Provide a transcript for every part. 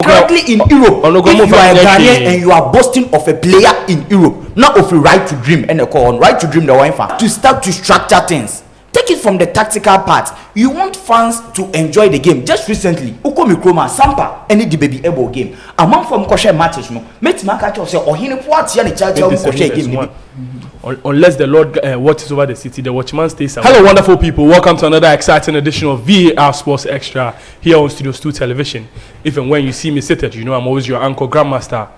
Currently in Europe, if you are a Ghanaian and you are boasting of a player in Europe, not of a right to dream and a call on right to dream the wine fan to start to structure things. Take it from the tactical part. You want fans to enjoy the game. Just recently, Ukomi Kroma, Sampa, any the baby able game. A man from Kosher matches, no. Make my catch of say, or he what's the child game. Unless the Lord watches over the city, the watchman stays away. Hello, wonderful people. Welcome to another exciting edition of VAR Sports Extra here on Studios 2 Television. If and when you see me seated, you know I'm always your anchor, Grandmaster.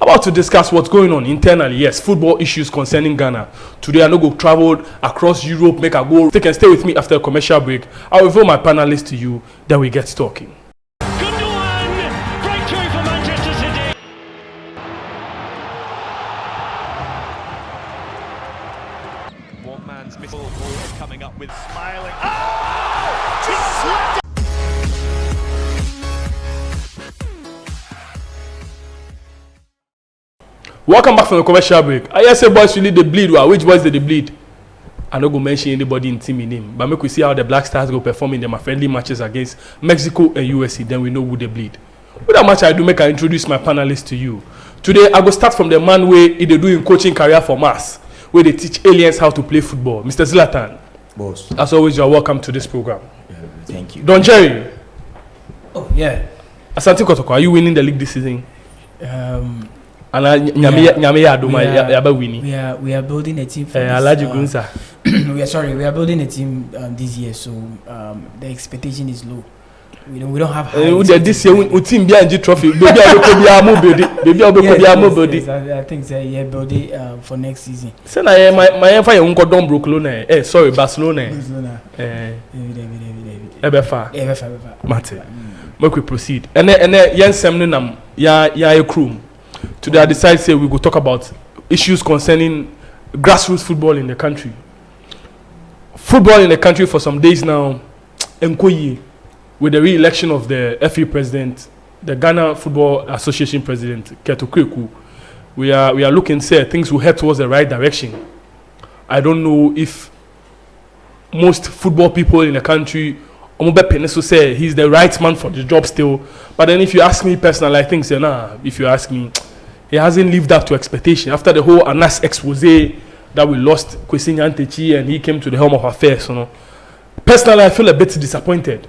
About to discuss what's going on internally. Yes, football issues concerning Ghana. Today, I know go travel across Europe, make a go. They can stay with me after a commercial break. I will reveal my panelists to you. Then we get talking. Coming up with smiling. Welcome back from the commercial break. I say boys really they bleed. Well, which boys did they bleed? I'm not going to mention anybody in team name, but make we see how the Blackstars go perform in their friendly matches against Mexico and USA. Then we know who they bleed. With that match, I do make I introduce my panelists to you. Today, I go start from the man way they do in coaching career for mass, where they teach aliens how to play football. Mr. Zlatan. Boss. As always, you are welcome to this program. Yeah, thank you. Don Jerry. Oh, yeah. Asante Kotoko, are you winning the league this season? We are building a team for this, we are building a team this year, so the expectation is low. We don't have high this year team behind trophy. Baby, I think so, yeah, build it for next season. Say my uncle don't broke loan. Sorry, Barcelona. Ebefa. Mate. Make we proceed. And then yen semnam ya crew. Today I decide say we go talk about issues concerning grassroots football in the country. Football in the country for some days now, Nkoyi, with the re-election of the FA president, the Ghana Football Association president, OKraku, we are looking say things will head towards the right direction. I don't know if most football people in the country say he's the right man for the job still. But then if you ask me personally, I think if you ask me, he hasn't lived up to expectation. After the whole Anas expose that we lost Kwesi Nyantechi and he came to the helm of affairs, Personally, I feel a bit disappointed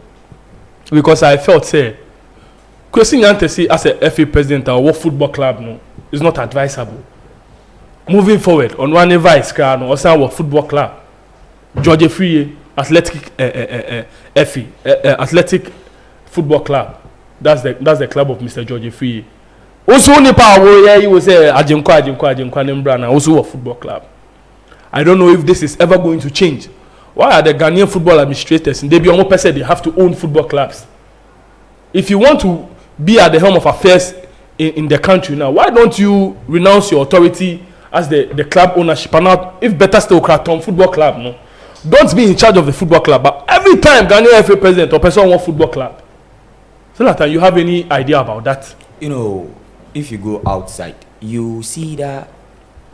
because I felt Kwesi Nyantechi as a FA president or what football club is not advisable. Moving forward, on one advice, or some football club, George Free Athletic FA Athletic Football Club. That's the club of Mr. George Free. Also, he was a also a football club. I don't know if this is ever going to change. Why are the Ghanaian football administrators and they be almost person they have to own football clubs? If you want to be at the helm of affairs in the country now, why don't you renounce your authority as the club ownership and not, if better still OKraku football club, no? Don't be in charge of the football club. But every time Ghanaian FA president or person want football club, so that you have any idea about that? If you go outside, you see that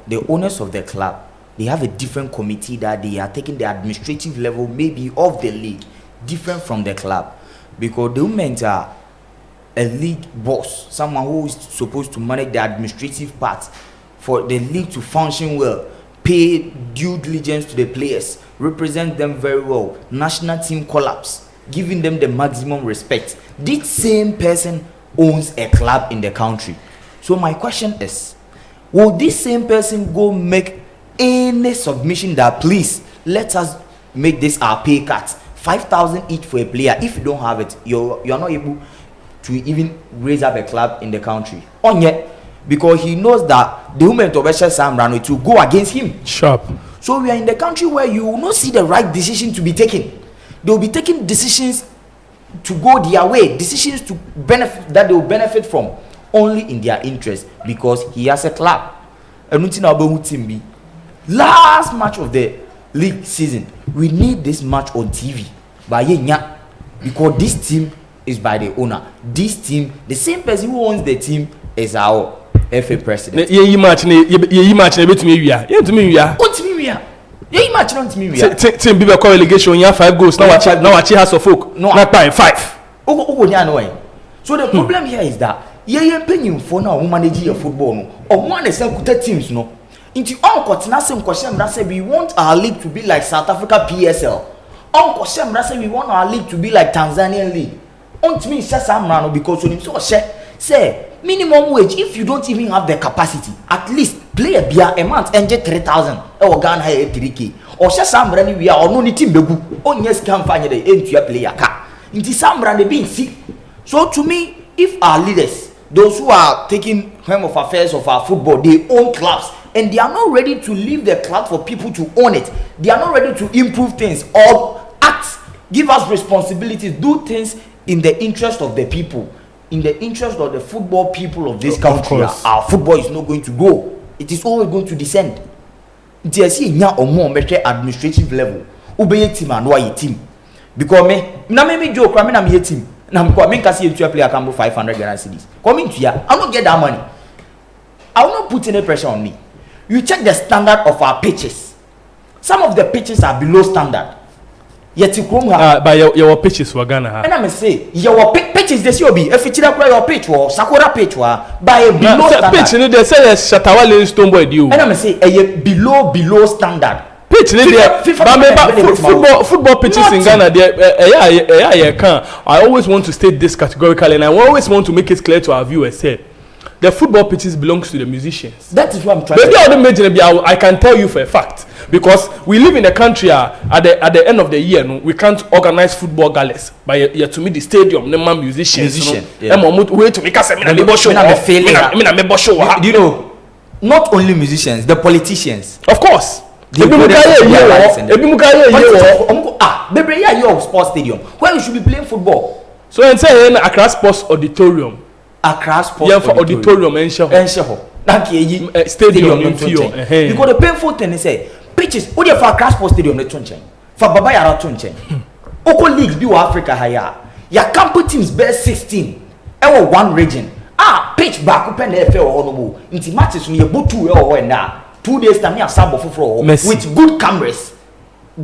the owners of the club, they have a different committee that they are taking the administrative level maybe of the league different from the club, because the women are a league boss, someone who is supposed to manage the administrative part for the league to function well, pay due diligence to the players, represent them very well, national team collapse, giving them the maximum respect. This same person owns a club in the country. So my question is, will this same person go make any submission that please let us make this our pay cut 5,000 each for a player? If you don't have it, you're not able to even raise up a club in the country on yet, because he knows that the movement of Sam Rano to go against him. Sharp. So we are in the country where you will not see the right decision to be taken. They will be taking decisions to go their way, decisions to benefit that they will benefit from only in their interest, because he has a club. Last match of the league season, we need this match on TV because this team is by the owner. This team, the same person who owns the team is our FA president. Yeah, imagine on me. Team Biba call relegation, you have 5 goals. Now I has of folk. No, not 5. So the problem here is that ye paying for now who manage your football no or one is kuta teams no into uncle Tinasem Koshem say we want our league to be like South Africa PSL. Uncle Shem say we want our league to be like Tanzanian league. To me say because when him so say minimum wage if you don't even have the capacity at least play a beer a month and get 3,000 or Ghana 3K or say somebody we are or no team begu on yes can find the end to player car into somebody being sick. So to me, if our leaders, those who are taking helm of affairs of our football, they own clubs and they are not ready to leave the club for people to own it, they are not ready to improve things or act, give us responsibilities, do things in the interest of the people, in the interest of the football people of this country. Our football is not going to grow. It is always going to descend. It is a more administrative level. Obey team and why team. Because me, na me joke, I mean I'm a team. Now, I mean, see you play a camera 500 Ghana cedis. Coming to ya, I will not get that money. I will not put any pressure on me. You check the standard of our pitches. Some of the pitches are below standard. Yet you come here. But your pitches were Ghana. And I say, your pitches, this will be if it's your pitch or Sakura pitch or by a below standard. Pitch, they say Shatawale Stone Boy do. And I say, a below standard. Pitch football pitches in Ghana I always want to state this categorically and I always want to make it clear to our viewers here. The football pitches belongs to the musicians. That is what I'm trying to say. I can tell you for a fact because we live in a country at the end of the year we can't organize football galas but you to me the stadium the musicians wait to make us you know not only musicians, the politicians, of course. Sports stadium where you should be playing football. So and say Accra Sports Auditorium. Accra Sports Auditorium stadium because the painful thing is say pitches what for Accra Sports Stadium for Baba Yara Tunchen. Oko leagues be Africa higher. Ya camp teams best 16 and one region. Pitch back open the FA or honorable. Inti matches we both 2 or now. 2 days time here sabo with good cameras,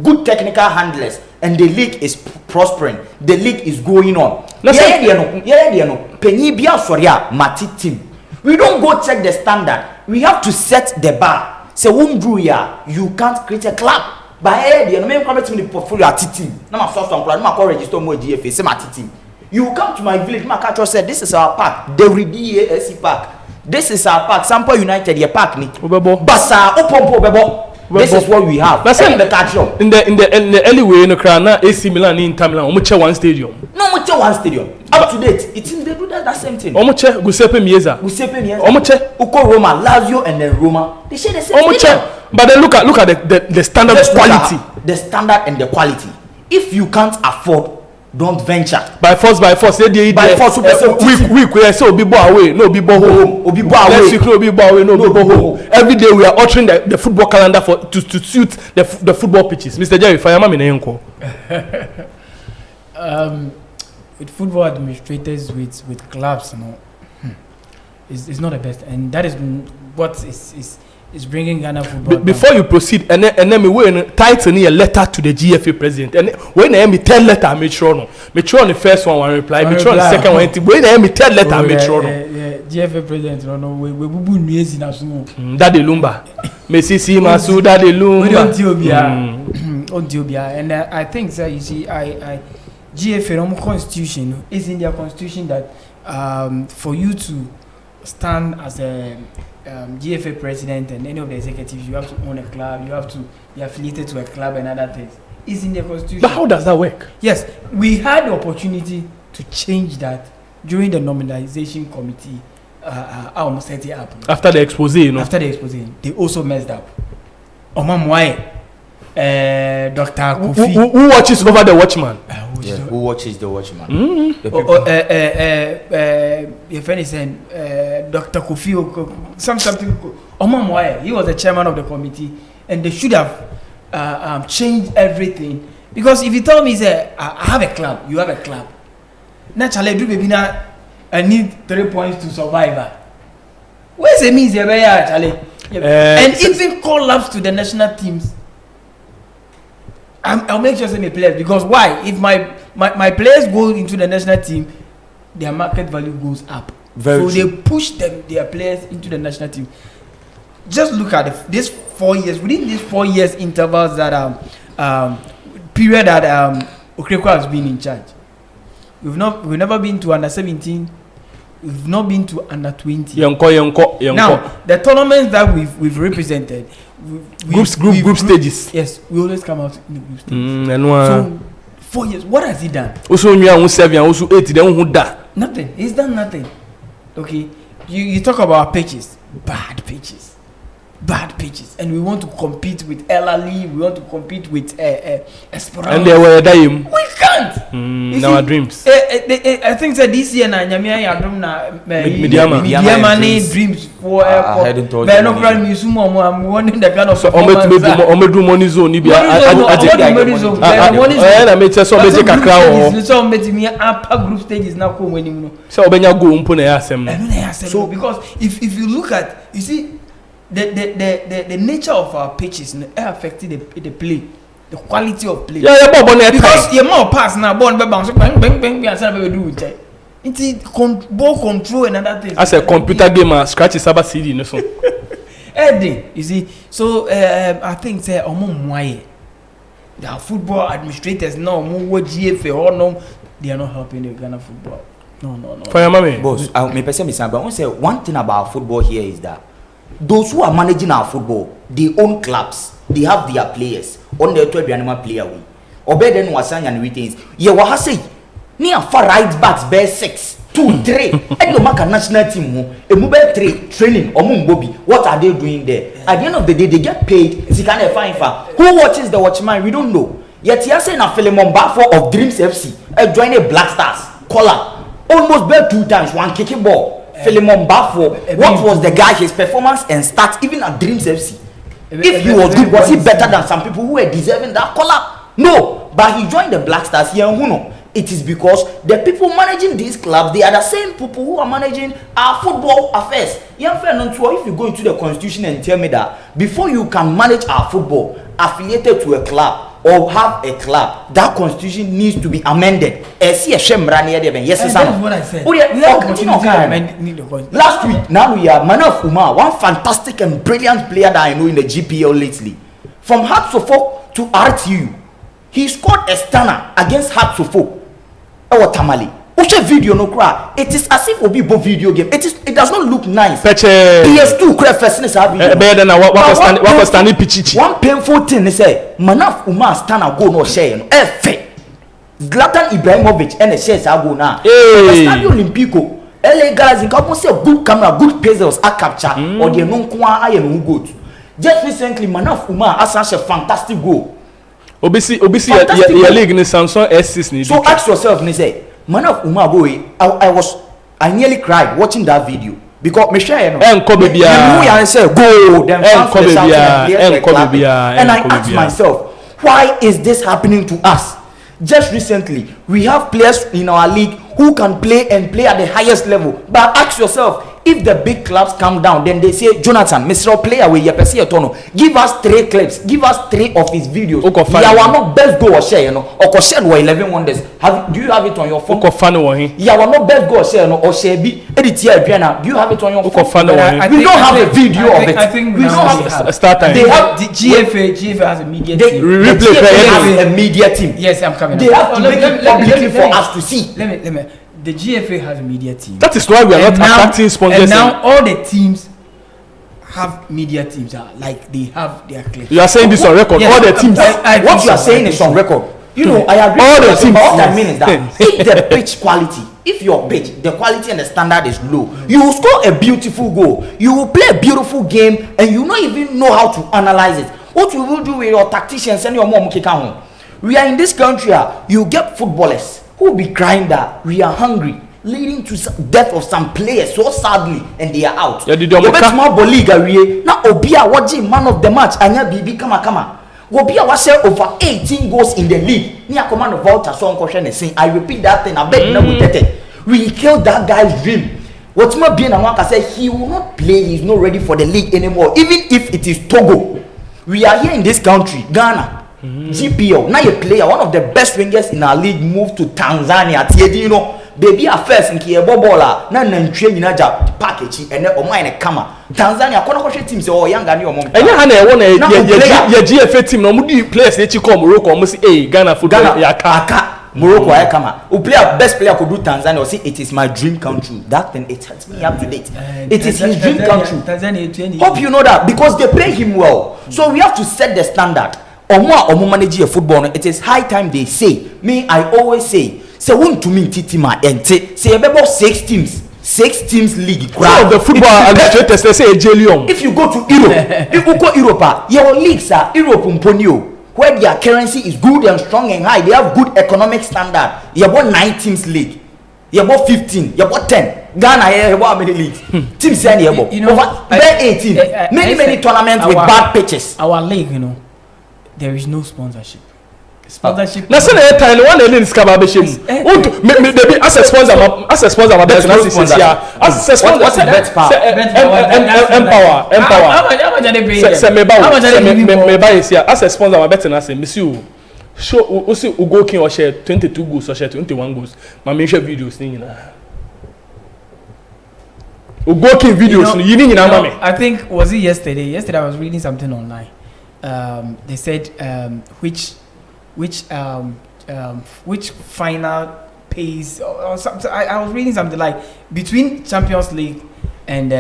good technical handlers, and the league is prospering. The league is going on. We don't go check the standard. We have to set the bar. Say you can't create a club. By the name come to the portfolio at team. Now my first one, now I register more GFA. Say my team. You come to my village. My catcher said this is our park. The RDASC park. This is our park. Sample United, your park ni. Basa, Opompo, Bebo. This is what we have. That's in the catcher. In the early way in the Krana, AC Milan in Milan, Omuche one stadium. No, Omuche one stadium. Up to date. It's in they do that same thing. Omuche, Giuseppe Mieza. Omuche, Uko Roma, Lazio, and then Roma. They share the same stadium. But then look at the standard of quality. The standard and the quality. If you can't afford, don't venture. By force. By force, week. We say Obibo away, no Obibo home. Obibo away. Next week, no Obibo away, no Obibo home. Every day we are altering the football calendar to suit the football pitches. Mr. Jerry, Fayama Minenko. With football administrators, with clubs, it's not the best, and that is what is bringing Ghana football. Before you proceed, and then we will title a letter to the GFA president. And when I tell letter, I make sure the first one reply. Make sure the second one. When I tell letter, I make sure GFA president, we bubu nyezi na sumo. Daddy Lumba, Messi Masu, Daddy Lumba. And I think that you see, GFA constitution is in their constitution that for you to stand as a GFA president and any of the executives, you have to own a club, you have to be affiliated to a club and other things. It's in the constitution. But how does that work? Yes, we had the opportunity to change that during the nominalization committee. I almost set it up. After the expose, After the expose, they also messed up. Omamwai, Dr. Kofi. Who watches over the Watchman? Who watches the Watchman? Your friend is saying Dr. Kofi something. Omamwai, he was the chairman of the committee, and they should have changed everything. Because if you tell me, say, I have a club, you have a club. Naturally, do baby now. I need 3 points to survive. Where's the means, Charlie? And even call ups to the national teams. I'll make sure say my players, because why? If my players go into the national team, their market value goes up. Very so true. they push their players into the national team. Just look at this 4 years. Within these 4 years intervals that period that OKraku has been in charge, we've never been to under 17. We've not been to under 20. Now the tournaments that we've represented, group stages. Yes, we always come out in the group stages. So 4 years, what has he done? Also, you are 7, also 8. Then who da? Nothing. He's done nothing. Okay, you talk about pitches, bad pitches, and we want to compete with Elali. We want to compete with Esperanza. And they were dying. We can't. Now our dreams. I think that this year na Nyamia Yadom na Mediama dreams for hadn't told but you no problem. You sumo I'm wondering the kind of Omedu money zone. Ibi I make so make kakra so make me upper group stages now come when you so obenya go mpo na yasem. So because if you look at, you see, the nature of our pitches affected the play, the quality of play. Yeah, because you more pass now, ball bounce, bang, and something do with it. It's ball control and other things. As a computer gamer, scratch is about CD, no so. Eddie, you see, so I think say the football administrators now what GFA or no, they are not helping the Ghana football. No. For your mommy, boss, me person me but I want to say one thing about football here is that those who are managing our football, they own clubs, they have their players on their 12 animal player way. Obey then was saying and retain. Yeah, what I say? Near far right backs bear 6, 2, 3. And you make a national team, a mobile 3 training or Bobby. What are they doing there? At the end of the day, they get paid. It's kind of fine for who watches the watchman. We don't know. Yet you are saying a Philemon Bafo of Dreams FC join a Blackstars collar almost bear 2 times one kicking ball. Philemon Bafo, what was the guy, his performance and stats even at Dreams FC? If he was good, was he better than some people who were deserving that collar? No, but he joined the Blackstars here. It is because the people managing these clubs, they are the same people who are managing our football affairs. If you go into the constitution and tell me that before you can manage our football affiliated to a club or have a club, that constitution needs to be amended. Yes, that's what I said. Last week, now we are Man of Umar, one fantastic and brilliant player that I know in the GPL lately. From Hearts of Oak to RTU, he scored a stunner against Hearts of Oak. Tamale. Video no cry. It is as if we be video game. It does not look nice. PS2 cry firstness have better than what standing pichichi. One painful thing is say Manaf Umar stunner go no share no. Zlatan Ibrahimovic and the shares are go now. Stadio Olimpico. LA guys in Kapo say good camera, good pixels are capture or they no kwa aye no good. Just recently Manaf Umar has such a fantastic goal. Obisi your league in Samsung S6 so ask yourself and say Man of Umar go I nearly cried watching that video because me share and I asked myself, why is this happening to us? Just recently we have players in our league who can play and play at the highest level, but ask yourself, if the big clubs come down, then they say, Jonathan, Mr. Player, we give us 3 clips, give us 3 of his videos. Yeah, we're not best go or share, or share 11 wonders. Do you have it on your phone? Yeah, we're not best go or share, or share be edit here, do you have it on your phone? We don't have a video of it. I think we don't have a start time. They have the GFA has a media team. The GFA has a media team. Yes, I'm coming. They have to make it publicly for us to see. Let me. The GFA has a media team. That is why we are not attracting sponsors. And now all the teams have media teams. Like they have their clips. You are saying this on record. Yes, all the teams. What you are saying is on record. You know, I agree. All the teams. All that means is that if the pitch quality, if your pitch, the quality and the standard is low, you will score a beautiful goal. You will play a beautiful game, and you not even know how to analyze it. What we will do with your tacticians and your mom kick home. We are in this country. You get footballers who will be crying that we are hungry, leading to death of some players so sadly, and they are out. Yeah, now Obia watching man of the match, Anya Bibi Kama. Obia was over 18 goals in the league. Near command of Walter Son Koshen is saying, I repeat that thing, I beg no we killed that guy's dream. What's more being Amaka said he will not play, he's not ready for the league anymore, even if it is Togo. We are here in this country, Ghana. GPL, now a player, one of the best wingers in our league, moved to Tanzania. baby affairs nke ebo ball na nantwe nyina ja package ene o mine kama Tanzania kono ko hwe team se o yanga ne o mom enya ha na e wona ye GFA team no mu di players e chi come Morocco o mo say Ghana football ya aka Morocco ay kama who player best player could do Tanzania or say it is my dream come true. That thing it hurts me up to date. It is his dream come true. Tanzania hope you know that because they pay him well. So we have to set the standard. Omo manage a football. It is high time they say. Me, I always say won to me titima ente. Say about 6 teams league. Wow, the football administrators they say Ejelium. If you go to Europe, if you go Europe, your leagues are Europe umponio, where their currency is good and strong and high. They have good economic standard. You have 9 teams league. You have 15. You have 10. Ghana here have how many leagues? Teams say you have over 18. Many tournaments with bad pitches. Our league, you know, there is no sponsorship. Sponsorship. Na say na time one elin skaba be shemu. Maybe as a sponsor my bet na say as a sponsor what's a bet power? Empower. How much are they paying? Say me buy here as a sponsor my bet na say me see you show o see o go kin o share 22 goals or share 21 goals. Ma me share videos ni na. O go kin videos ni yini na ma me. I think was it yesterday? Yesterday I was reading something online. They said which final pays or something. I was reading something like between Champions League and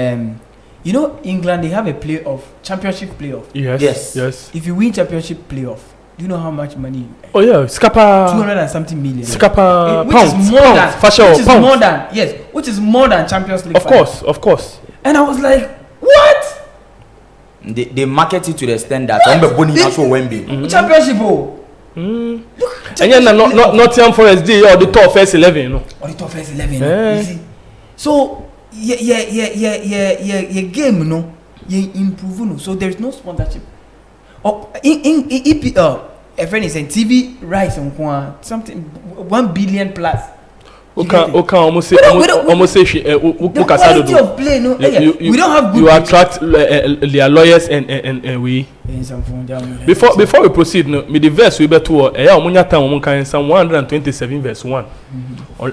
you know England, they have a playoff, championship playoff. Yes. If you win championship playoff, do you know how much money you earn? Oh yeah, Scapa 200 and something million. Scapa which pounds. Is more than, for sure, which is more than which is more than Champions League. Of course. And I was like, what? They market it to the extent that championship and then Nottingham Forest did or the top first 11, you know. Or the top first 11, you see. So yeah, game, you know, you improve, you know. So there is no sponsorship. In EPL, a friend is saying TV rights on something 1 billion plus. Almost say she the quality of play, no. We don't have good. You attract their lawyers and we. Before we proceed, no, me the verse we better to omunya time omun kan Psalm 127 verse 1.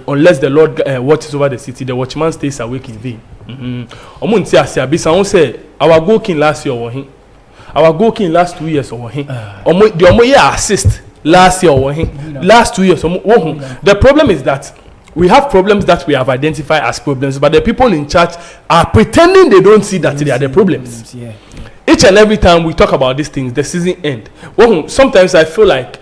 Unless the Lord watches over the city, the watchman stays awake in vain. Omun ti asia bi san say our goal king last year or him. Our goal king last 2 years or him. The omo year assist last year or him. Last 2 years. The problem is that we have problems that we have identified as problems, but the people in charge are pretending they don't see that they are the problems. Yeah. Each and every time we talk about these things, the season end. Sometimes I feel like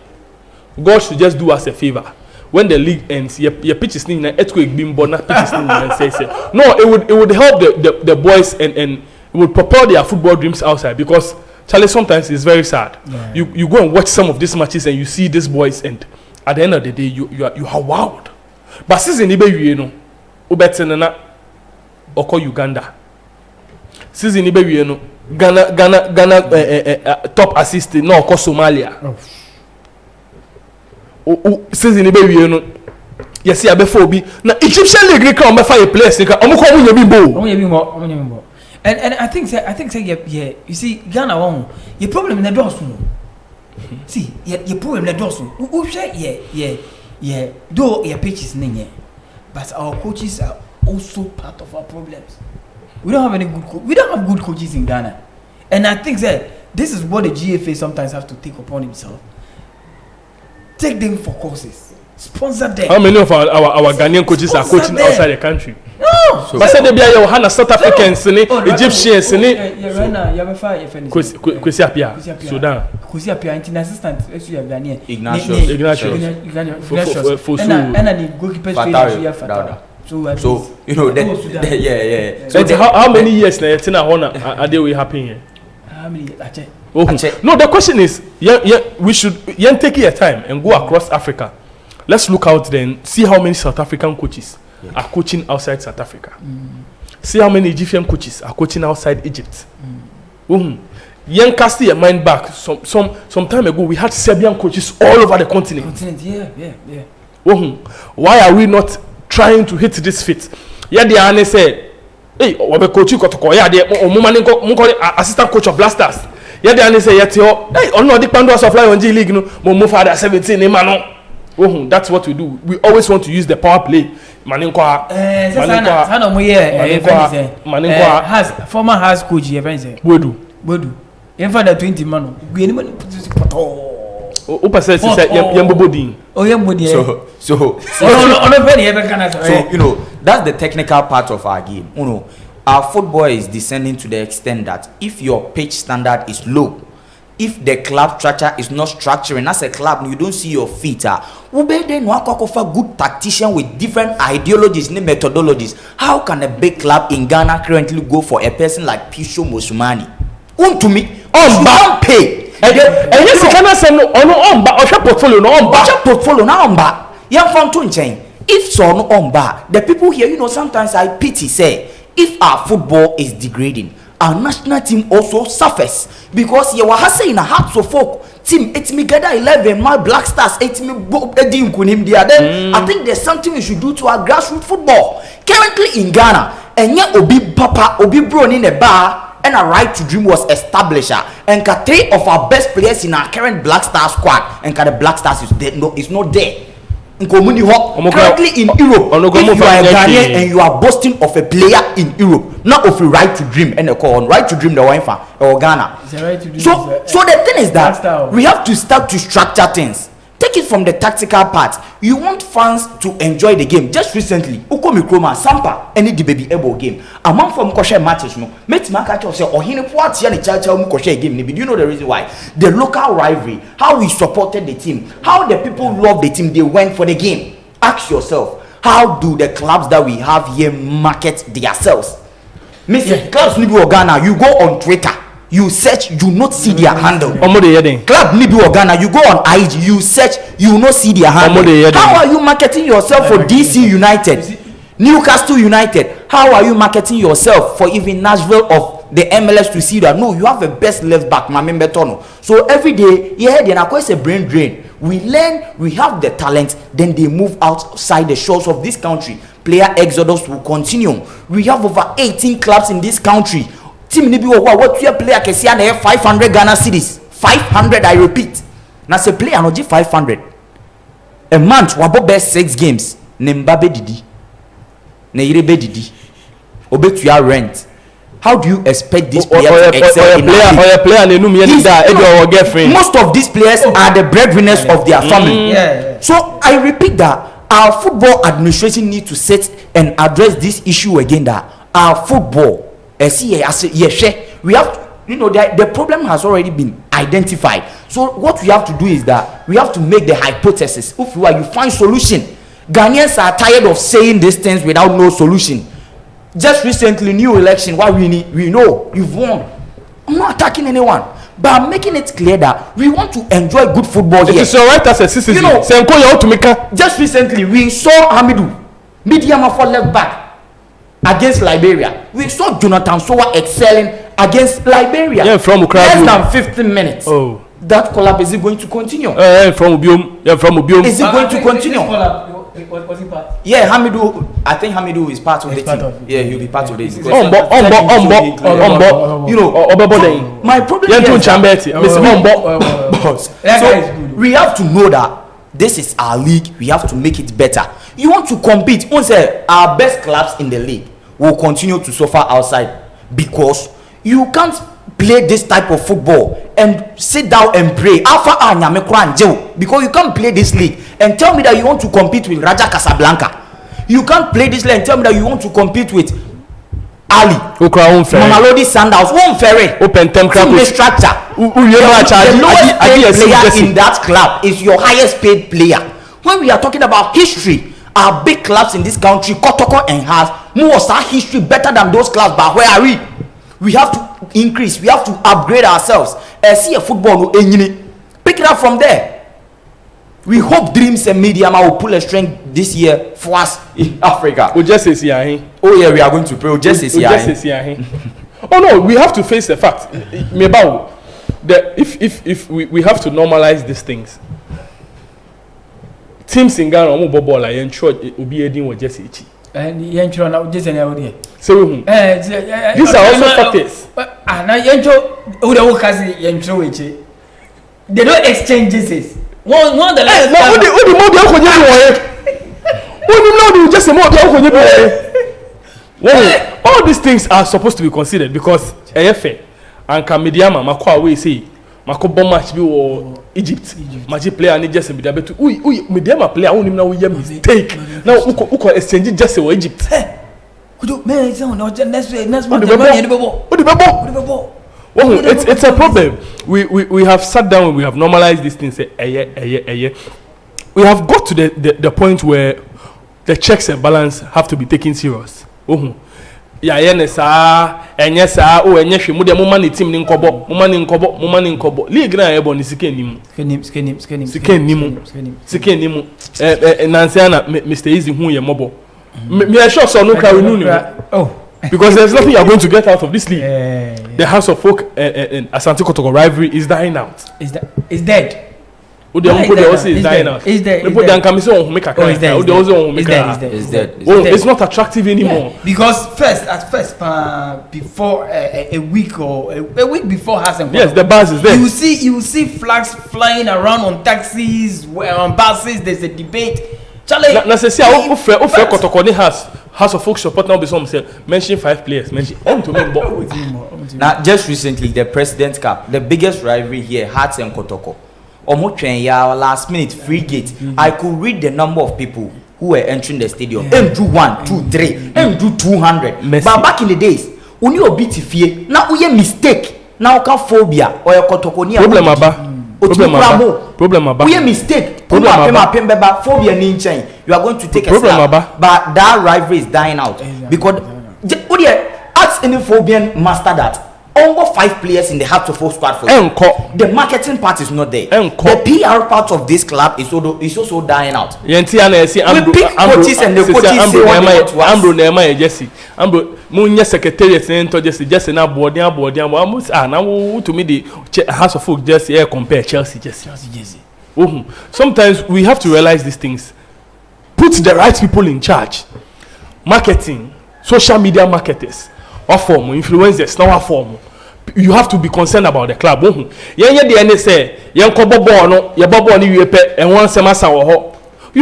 God should just do us a favor. When the league ends, your pitch is in an earthquake being born, pitch is in and say. No, it would help the boys and it would propel their football dreams outside because Charlie, sometimes it's very sad. Yeah. You go and watch some of these matches and you see these boys and at the end of the day you are wowed. But season ibe wie no obetene na oko Uganda season ibe wie no Ghana top assist na oko Somalia season ibe wie no yes ya before obi na Egyptian league ka on be fire place ka omo ko omo yemi and I think yeah you see Ghana won your problem na doors no see your problem na doors no who share yeah, though your pitches name, but our coaches are also part of our problems. We don't have any good we don't have good coaches in Ghana. And I think that this is what the GFA sometimes have to take upon himself. Take them for courses. Sponsor them. How many of our Ghanaian coaches are coaching outside the country? No. So, but say they be your Hana South Africans, Egyptians, Kwesi Apia, Sudan. Kwesi Apia, international assistant, Ghanaian. Ignatius. And the goalkeeper trainer. So you know that yeah. So how many years now Tina Hona are they happening? How many? No, the question is, we should take your time and go across Africa. Let's look out there and see how many South African coaches are coaching outside South Africa. See how many Egyptian coaches are coaching outside Egypt. Young cast your mind back. Some time ago, we had Serbian coaches all over the continent. Yeah. Why are we not trying to hit this fit? Yeah, the Anne said, "Hey, we coach you kotoko. Yeah, the assistant coach of Blackstars. Yeah, the Anne said, hey, no, the Pandora's supply on G League. No, move father 17. That's what we do. We always want to use the power play. Maninkwa. Sana mo ye has former house coach ye friend say. Bodu. In for the 20 man. Gbe ni money o person say yembobodin. Oh yembodi. So you know, that's the technical part of our game. You know, our football is descending to the extent that if your pitch standard is low, if the club structure is not structuring as a club, you don't see your feet. Then good tactician with different ideologies and methodologies. How can a big club in Ghana currently go for a person like Pisho Mosumani? To me, on back pay. And yes, you cannot say no on back or portfolio no on back. Portfolio now on back. Young from Tunchain. If so no on back, the people here, you know, sometimes I pity say if our football is degrading, our national team also suffers because you were saying a heart so folk team 8 me gather 11 my Blackstars 8 me Eddie Nkunim there. Then I think there's something we should do to our grassroots football currently in Ghana. And yet obi papa obi bro in a bar and a right to dream was established and 3 of our best players in our current Blackstar squad and the Blackstars is dead, no, it's not there. Currently in Europe, if you are a Ghanaian and you are boasting of a player in Europe, not of a right to dream and a call on right to dream the wine fan or Ghana. So the thing is that we have to start to structure things. Take it from the tactical part. You want fans to enjoy the game. Just recently, Ukomi Kroma, Sampa, any the baby able game. Among from Koshe matches, no. Met Makacho say, or Hine Puat Yan Chacha Mukoshe game. Do you know the reason why? The local rivalry, how we supported the team, how the people love the team, they went for the game. Ask yourself, how do the clubs that we have here market themselves? Mr. Clubs Nibu Ghana, you go on Twitter. You search, you not see their handle. Club Nibu Ghana, you go on IG, you search, you not see their handle. How are you marketing yourself for DC United, Newcastle United? How are you marketing yourself for even Nashville of the MLS to see that? No, you have the best left back, Mame Betono. So every day, then of course a brain drain. We learn, we have the talent, then they move outside the shores of this country. Player exodus will continue. We have over 18 clubs in this country. Team Nibi what your player can see and 500 Ghana cedis. 500, I repeat. Now say player no 500. A month wabo best 6 games. Nembabe didi. Neirebe didi. Obetu ya rent. How do you expect this player to excel in a player? Most of these players are the breadwinners of their family. So I repeat that our football administration need to set and address this issue again. That our football, we have, you know, the problem has already been identified. So what we have to do is that we have to make the hypothesis. If you find solution. Ghanaians are tired of saying these things without no solution. Just recently, new election, what we need, we know you've won. I'm not attacking anyone, but I'm making it clear that we want to enjoy good football here. It is alright as a citizen. You know, just recently we saw Hamidou, Midiama for left back against Liberia. We saw Jonathan Sowa excelling against Liberia. Yeah, from OKraku. Less than 15 minutes. Oh, that collab is it going to continue? From Obiom. Is it going to continue? Was he part? Yeah, Hamidou. I think Hamidou is part of the team. Yeah, he'll be part of this. You know, my problem is so we have to know that this is our league. We have to make it better. You want to compete? Once our best clubs in the league will continue to suffer outside because you can't play this type of football and sit down and pray because you can't play this league and tell me that you want to compete with Raja Casablanca. You can't play this league and tell me that you want to compete with Ali, Mamelodi Sundowns, Open structure. The lowest paid player in that club is your highest paid player. When we are talking about history, our big clubs in this country, Kotoko and Has, most our history better than those clubs. But where are we? We have to increase, we have to upgrade ourselves. See a football, pick it up from there. We hope Dreams and Media will pull a string this year for us in Africa. Oh yeah, we are going to pray. Oh no, we have to face the fact. If we have to normalize these things. Teams in Ghana omo ball like ensure obi edin wo just echi. And ensure na just any ode. So these are also factors. Na ensure ode wo kasi ensure echi. They don't exchange this. One the last. No, odi mo dey ko je wo ye. All these things are supposed to be considered because AFA and Kamediama Makwa we say Mako bomb match be or Egypt. Match player and just be able to Mediama player only now we mistake. Now uko exchange just or Egypt. Could you man it's on next it's a problem. We have sat down and we have normalized these things. We have got to the point where the checks and balance have to be taken serious. Enye sa o enye hwe mu de mo mani team ni nkobo league na ebo ni sike nimu nanse na Mr Easy hu ye mobo me sure so no carry no because there's nothing you are going to get out of this league. The House of Folk and Asante Kotoko rivalry is dying out. Is dead. Is dying out. Is dead. It's not attractive anymore. Yeah. Because before a week before Hassan. Yes, the buzz is there. You see flags flying around on taxis, on buses. There's a debate. Charlie. Kotoko House of Folk support now be some say mention 5 players. Now, just recently, the President's Cup, the biggest rivalry here, Hearts and Kotoko. Last minute free gate. I could read the number of people who were entering the stadium. M do 1, 2, 3, M do 200. But back in the days, when you beat fear, now we a mistake. Now can phobia or your Kotoko Problem we a mistake. Phobia ninja. You are going to take a slap. But that rivalry is dying out because ask any phobian master that. Over 5 players in the Hearts of Folk squad for you. The marketing part is not there. The PR part of this club is also dying out. We pick coaches and the coaches say what they want to us. Ambro Nema Jesse. Ambro Munya secretariat Jesse na board now to me the House of Folk Jesse compare Chelsea Jesse. Sometimes we have to realize these things. Put the right people in charge. Marketing, social media marketers, or form influencers now form. You have to be concerned about the club. You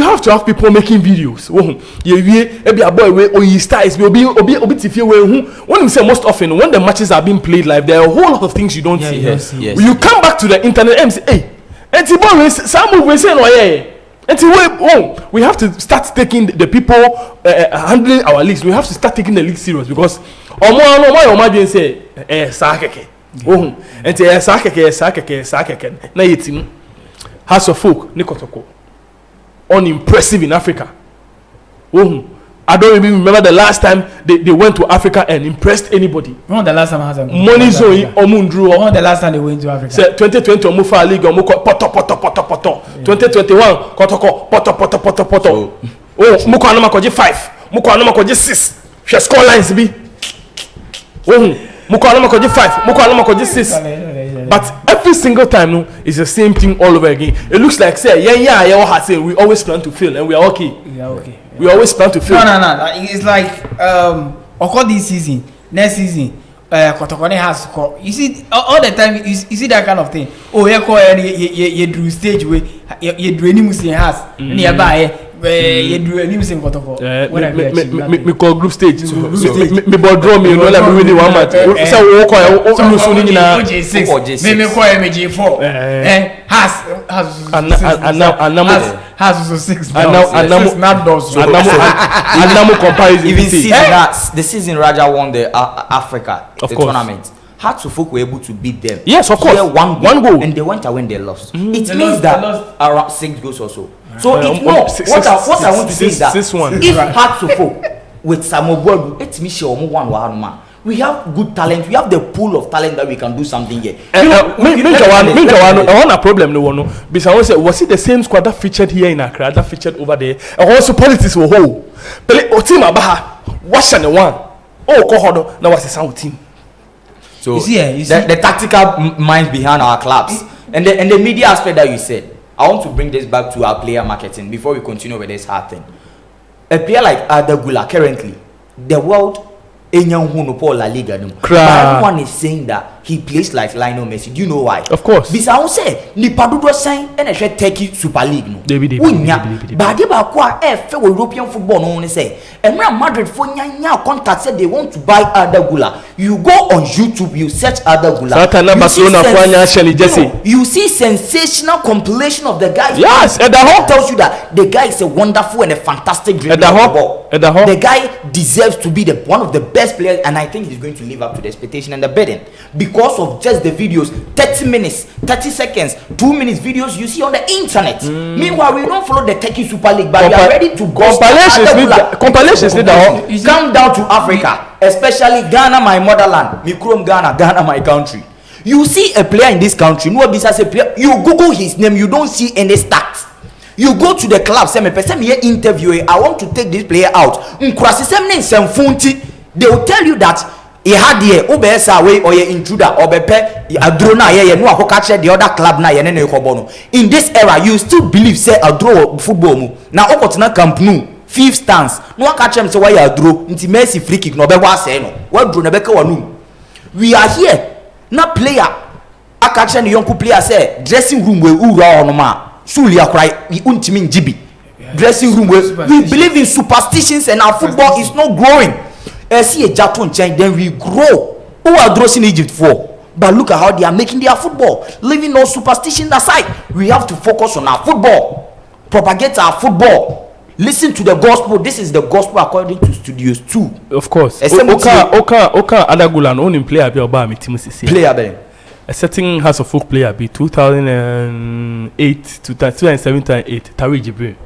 have to have people making videos. When you say most often, when the matches are being played live, there are a whole lot of things you don't see. Yes. You come back to the internet and say, hey, we have to start taking the people handling our leagues. We have to start taking the league serious because say House of Folk Nikotoko unimpressive in Africa. I don't even remember the last time they went to Africa and impressed anybody. When the last time money zone omundru. When the last time they went to Africa? 2020 omufa league omoko poto. 2021 kotoko poto. Muko anama koji 5. Muko anama koji 6. She score lines be. Muko anama koji 5. Muko anama koji 6. But every single time no, it's the same thing all over again. It looks like say we always plan to fail and we are okay. We always plan to fail. No. It's like this season, next season, Kotokone has score. You see, all the time, you see that kind of thing. Oh, you drew stage where you drew any Muslim has nearby. You drew any Muslim Kotoko. Me call group stage. Me ball draw me. You know, like we really want match. So we walk me call MG4. Has 6. And now comparison. Even season that the season Raja won the Africa tournament. Hearts of Folk were able to beat them. Yes, of course. One goal, and they went away and they lost. It means that around 6 goals or so. So what I want to say is that if Hearts of Folk with Samuel Gordon, it's me sure one man. We have good talent. We have the pool of talent that we can do something here. I want a problem no one. Because I want to say, was it the same squad that featured here in Accra that featured over there? And also politics were whole. Team Abaha, what's the one? Kohodo, now what's the sound team? So you see, the tactical mind behind our clubs and the media aspect that you said. I want to bring this back to our player marketing before we continue with this hard thing. A player like Adagula currently, the world Enyan Huno Paul La Liga. But everyone is saying that he plays like Lionel Messi. Do you know why? Of course. Bisa on say ni padudo sign and a Turkey Super League no. But they ba kwa for European football no one say. And Real Madrid for nya contact said they want to buy Arda Güler. You go on YouTube, you search Arda Güler. Barcelona you see sensational compilation of the guy. Yes, and the whole tells you that the guy is a wonderful and a fantastic dribbler. The guy deserves to be one of the best players, and I think he's going to live up to the expectation and the bidding because of just the videos, 30 minutes, 30 seconds, 2 minutes videos you see on the internet. Meanwhile, we don't follow the Turkey Super League, but we are ready to go. Compilations need the come down to Africa, especially Ghana, my motherland. Ghana, my country. You see a player in this country, no business a player. You Google his name, you don't see any stats. You go to the club, say me person me interview. I want to take this player out. They will tell you that he had here obesa way or ye intruder or bepe adrona ye no catch the other club na ye ne kobono. In this era, you still believe say adro football mu. Na okotina Camp Nou, 5 stands. No catch them say why adro nti Messi free kick no be wa say no. What dro na beka wanu. We are here. Na player aka catch the young player say dressing room we ura on ma. Sulia cry we untimi njibi. Dressing room we believe in superstitions and our football is not growing. See a Japan change, then we grow. Who are those in Egypt for? But look at how they are making their football. Leaving all superstition aside, we have to focus on our football, propagate our football, listen to the gospel. This is the gospel according to Studios 2. Of course. Oka Adagulan only player be oba mi timu sisi. Player be. A certain House of Folk player be 2008 to 2007 2008. Tariq Jibril.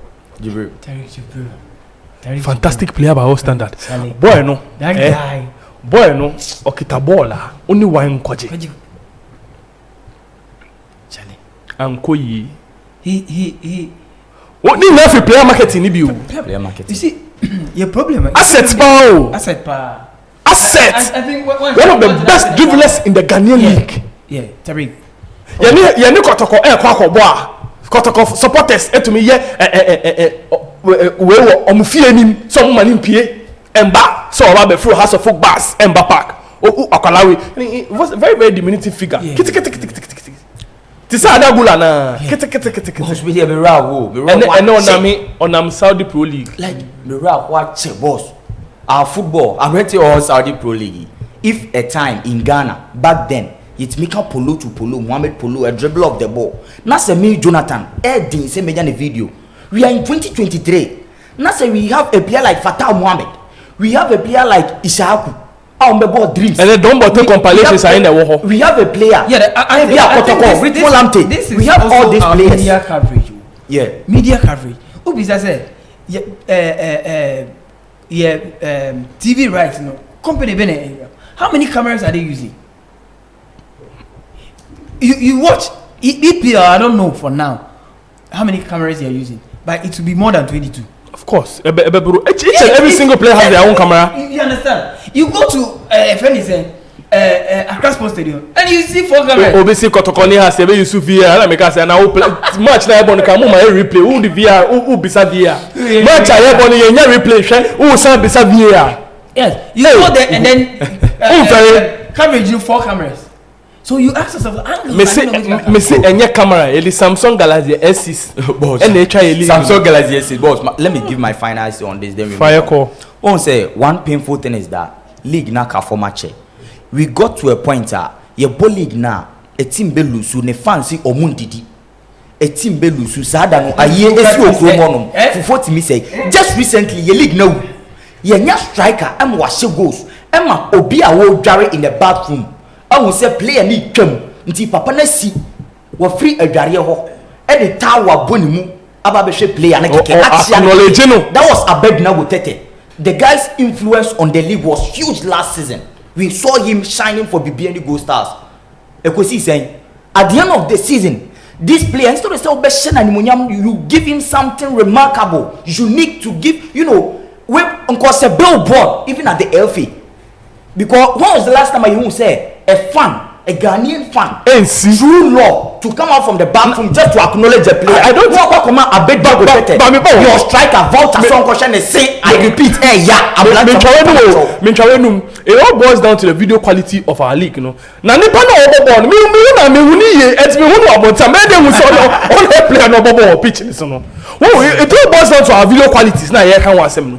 Fantastic player by all standard. Boy no. That guy. Boy no. Okita bola. Only one kwaje. Charlie. Ankoyi. He. What ni na fi player marketing ni bi o. Player marketing. You see, your problem. Assets power. Asset power. Assets. I think one of the best dribblers in the Ghanaian league. Yeah, Tariq. Yani kotoko kwako boa. Kotoko supporters etumi ye we omufie nim so mo mani mpie emba so oba be through House of Folk bars emba park akwalawe. It was a very diminutive figure. Kiti tisa Adagula na kiti hospital be rawo onam Saudi Pro League like the rawo watch boss our football I'm ready all Saudi Pro League. If a time in Ghana back then it's Mika Polo to Polo, Mohamed Polo, a dribbler of the ball. Now say me Jonathan, Eddie say me the video. We are in 2023. Now say we have a player like Fatah Mohamed. We have a player like Ishaku. Our ball dreams. And then don't bottle compilations are in the war. We have a player. Yeah, I this we have all these players. Media coverage. Yeah. Media coverage. Who be say? TV rights. No company. How many cameras are they using? You watch EPL, I don't know for now how many cameras they are using, but it will be more than 22. Of course, every single player has their own camera. You understand? You go to Accra Sports Stadium and you see 4 cameras. Obviously, Kotokoni has a very VR. Let me say, now match na ebon ka mo ma replay. Who the VR? Who bisa VR? Match na ebon yenya replay. Who san bisa VR? Yes, you go there and then coverage you 4 cameras. So you ask yourself, me say any camera, it is Samsung Galaxy S6. Boss. Samsung Galaxy S6. Boss, let me give my final answer on this. Then fire call. On say one painful thing is that league na ka for match. We got to a point your ball league na a team be lose ne fancy omundidi. A team be lose sada no aye esi okromo no. For 40 me say just recently your league now. Your nya striker am wash goals. Emma obi a wo dware in the bathroom. I will say player need twam nti papa na si wo free adware ho e de tower bonimu aba be hwe player na keke acknowledge no. That was Abednego Tete. The guy's influence on the league was huge last season. We saw him shining for BBN Gold Stars. Ekosi saying at the end of the season this player instead of say obeshe na nimonyam you give him something remarkable unique to give when uncle say billboard even at the LFA. Because when was the last time you say a fan, a Ghanaian fan, true love to come out from the bathroom just to acknowledge the player. I don't know what come out a bit back your striker Volta song question is say I repeat it all boils down to the video quality of our league, you know. Now nipa na ball me wuni ye et me wunu abonta me dey hu so all the player no ball pitch ni so no. It all boils down to our video qualities na ye kan wasem no.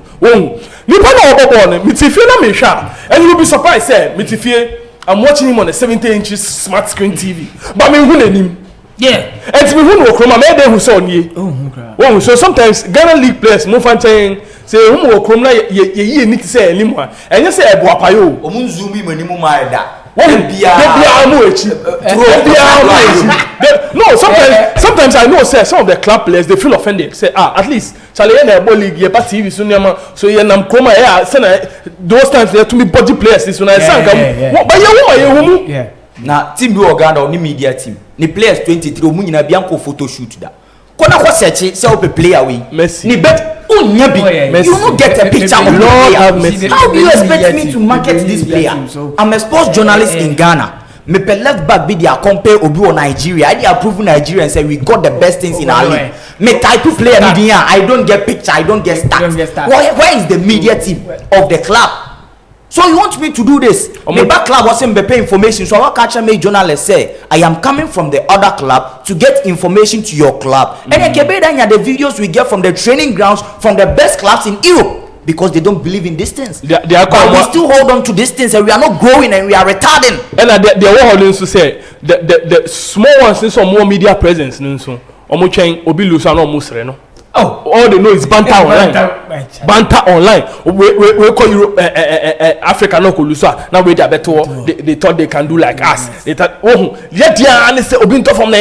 Nipa na ball me tifie na me hwa and you will be surprised say me tifie I'm watching him on a 70-inch smart screen TV. But me who him. Yeah. And to me who Okroma me dey who so nie. Oh, so sometimes Ghana league players mo fan saying say who Okroma ye need to say anymore. And you say e bo apayo. Omun zoom mi mani mo ma da. No, sometimes I know say some of the club players they feel offended. Say at least Charlie na league ye party TV so nyama so ye nam Kroma those times they to me body players this when I sang but yeah. Na team bi Uganda ni media team. Ni players 23 omu nyina bianco photo shoot da. Kona ko search say op player we. Ni bet you don't get a picture of the player. How do you expect me to market this player? I'm a sports journalist in Ghana. Me pe left back be their compare Obi or Nigeria. I dey approve Nigeria and say we got the best things in our league. Me type of player I don't get picture, I don't get stats. Where is the media team of the club? So you want me to do this? The back club wasn't pay information. So what catcher made journalists say, I am coming from the other club to get information to your club. And then the videos we get from the training grounds from the best clubs in Europe. Because they don't believe in distance. But we still hold on to distance and we are not growing and we are retarding. And they are holding to say the small ones need some more media presence. Oh, all they know is banter online. Banter online. We call Europe, Africa no kulusa. Now we better. They thought they can do like us. They thought, yet yeah, say Obinto from the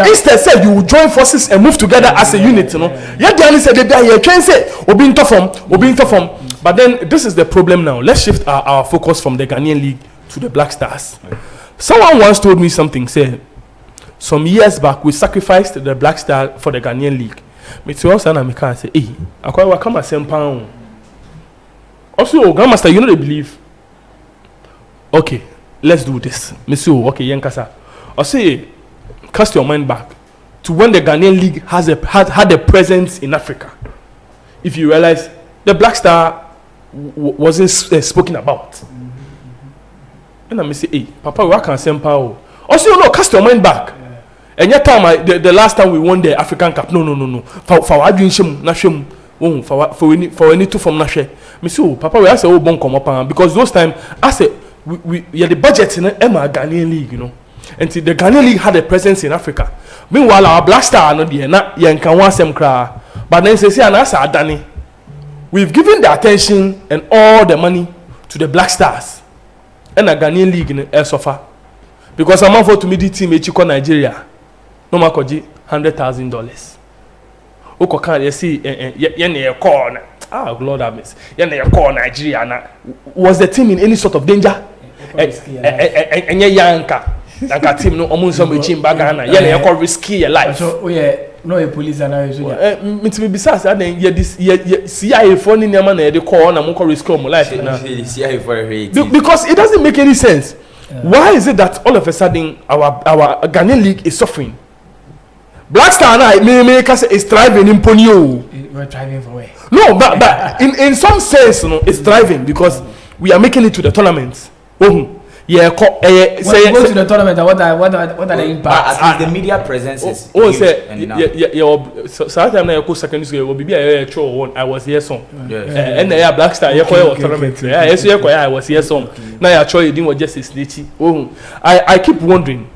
instead said you will join forces and move together as a unit. You know. Yet yeah, said they can say Obinto from. But then this is the problem now. Let's shift our focus from the Ghanaian league to the Blackstars. Someone once told me something. Say. Some years back, we sacrificed the Blackstars for the Ghanaian league. Me too, also, I can say, "Hey, I quite come as £10." Also, Grandmaster, you know they believe. Okay, let's do this. Monsieur, okay, Yankasa. I say, cast your mind back to when the Ghanaian league had a presence in Africa. If you realize the Blackstar wasn't spoken about, and I say, "Hey, Papa, we can £10." Also, you know, cast your mind back. And yet time the last time we won the African Cup, no. For what doing shim, na shim, for any two from Nashe. Me say, Papa, we ask a bon come up because those time I said we had the budget in the Ghanaian league, you know. And the Ghanaian league had a presence in Africa. Meanwhile, our Blackstar no there, na yankan want some cry. But then say and as Danny, we've given the attention and all the money to the Blackstars and the Ghanaian league in El Sofa. Because I'm for to meet the team in Nigeria. No more $100,000. Oko can you see a corner? Ah, Lord have mercy. You call Nigeria now. Was the team in any sort of danger? And Yanka team no almost some team bagana. You call risky your life. So no a police and me to be besides that then this CIA phone in your man they call and I'm risk my life now. Because it doesn't make any sense. Why is it that all of a sudden our Ghanaian league is suffering? Blackstar and is thriving in Ponyo. We're thriving for where? No, but in some sense, you know, it's thriving because we are making it to the tournaments. Yeah, when we go to the tournament, what are the impacts? At the media presence is huge. So time I go secondary school, will be I was here some. And Blackstar, tournament. I was here some. Now you didn't was just a snitchy. I keep wondering,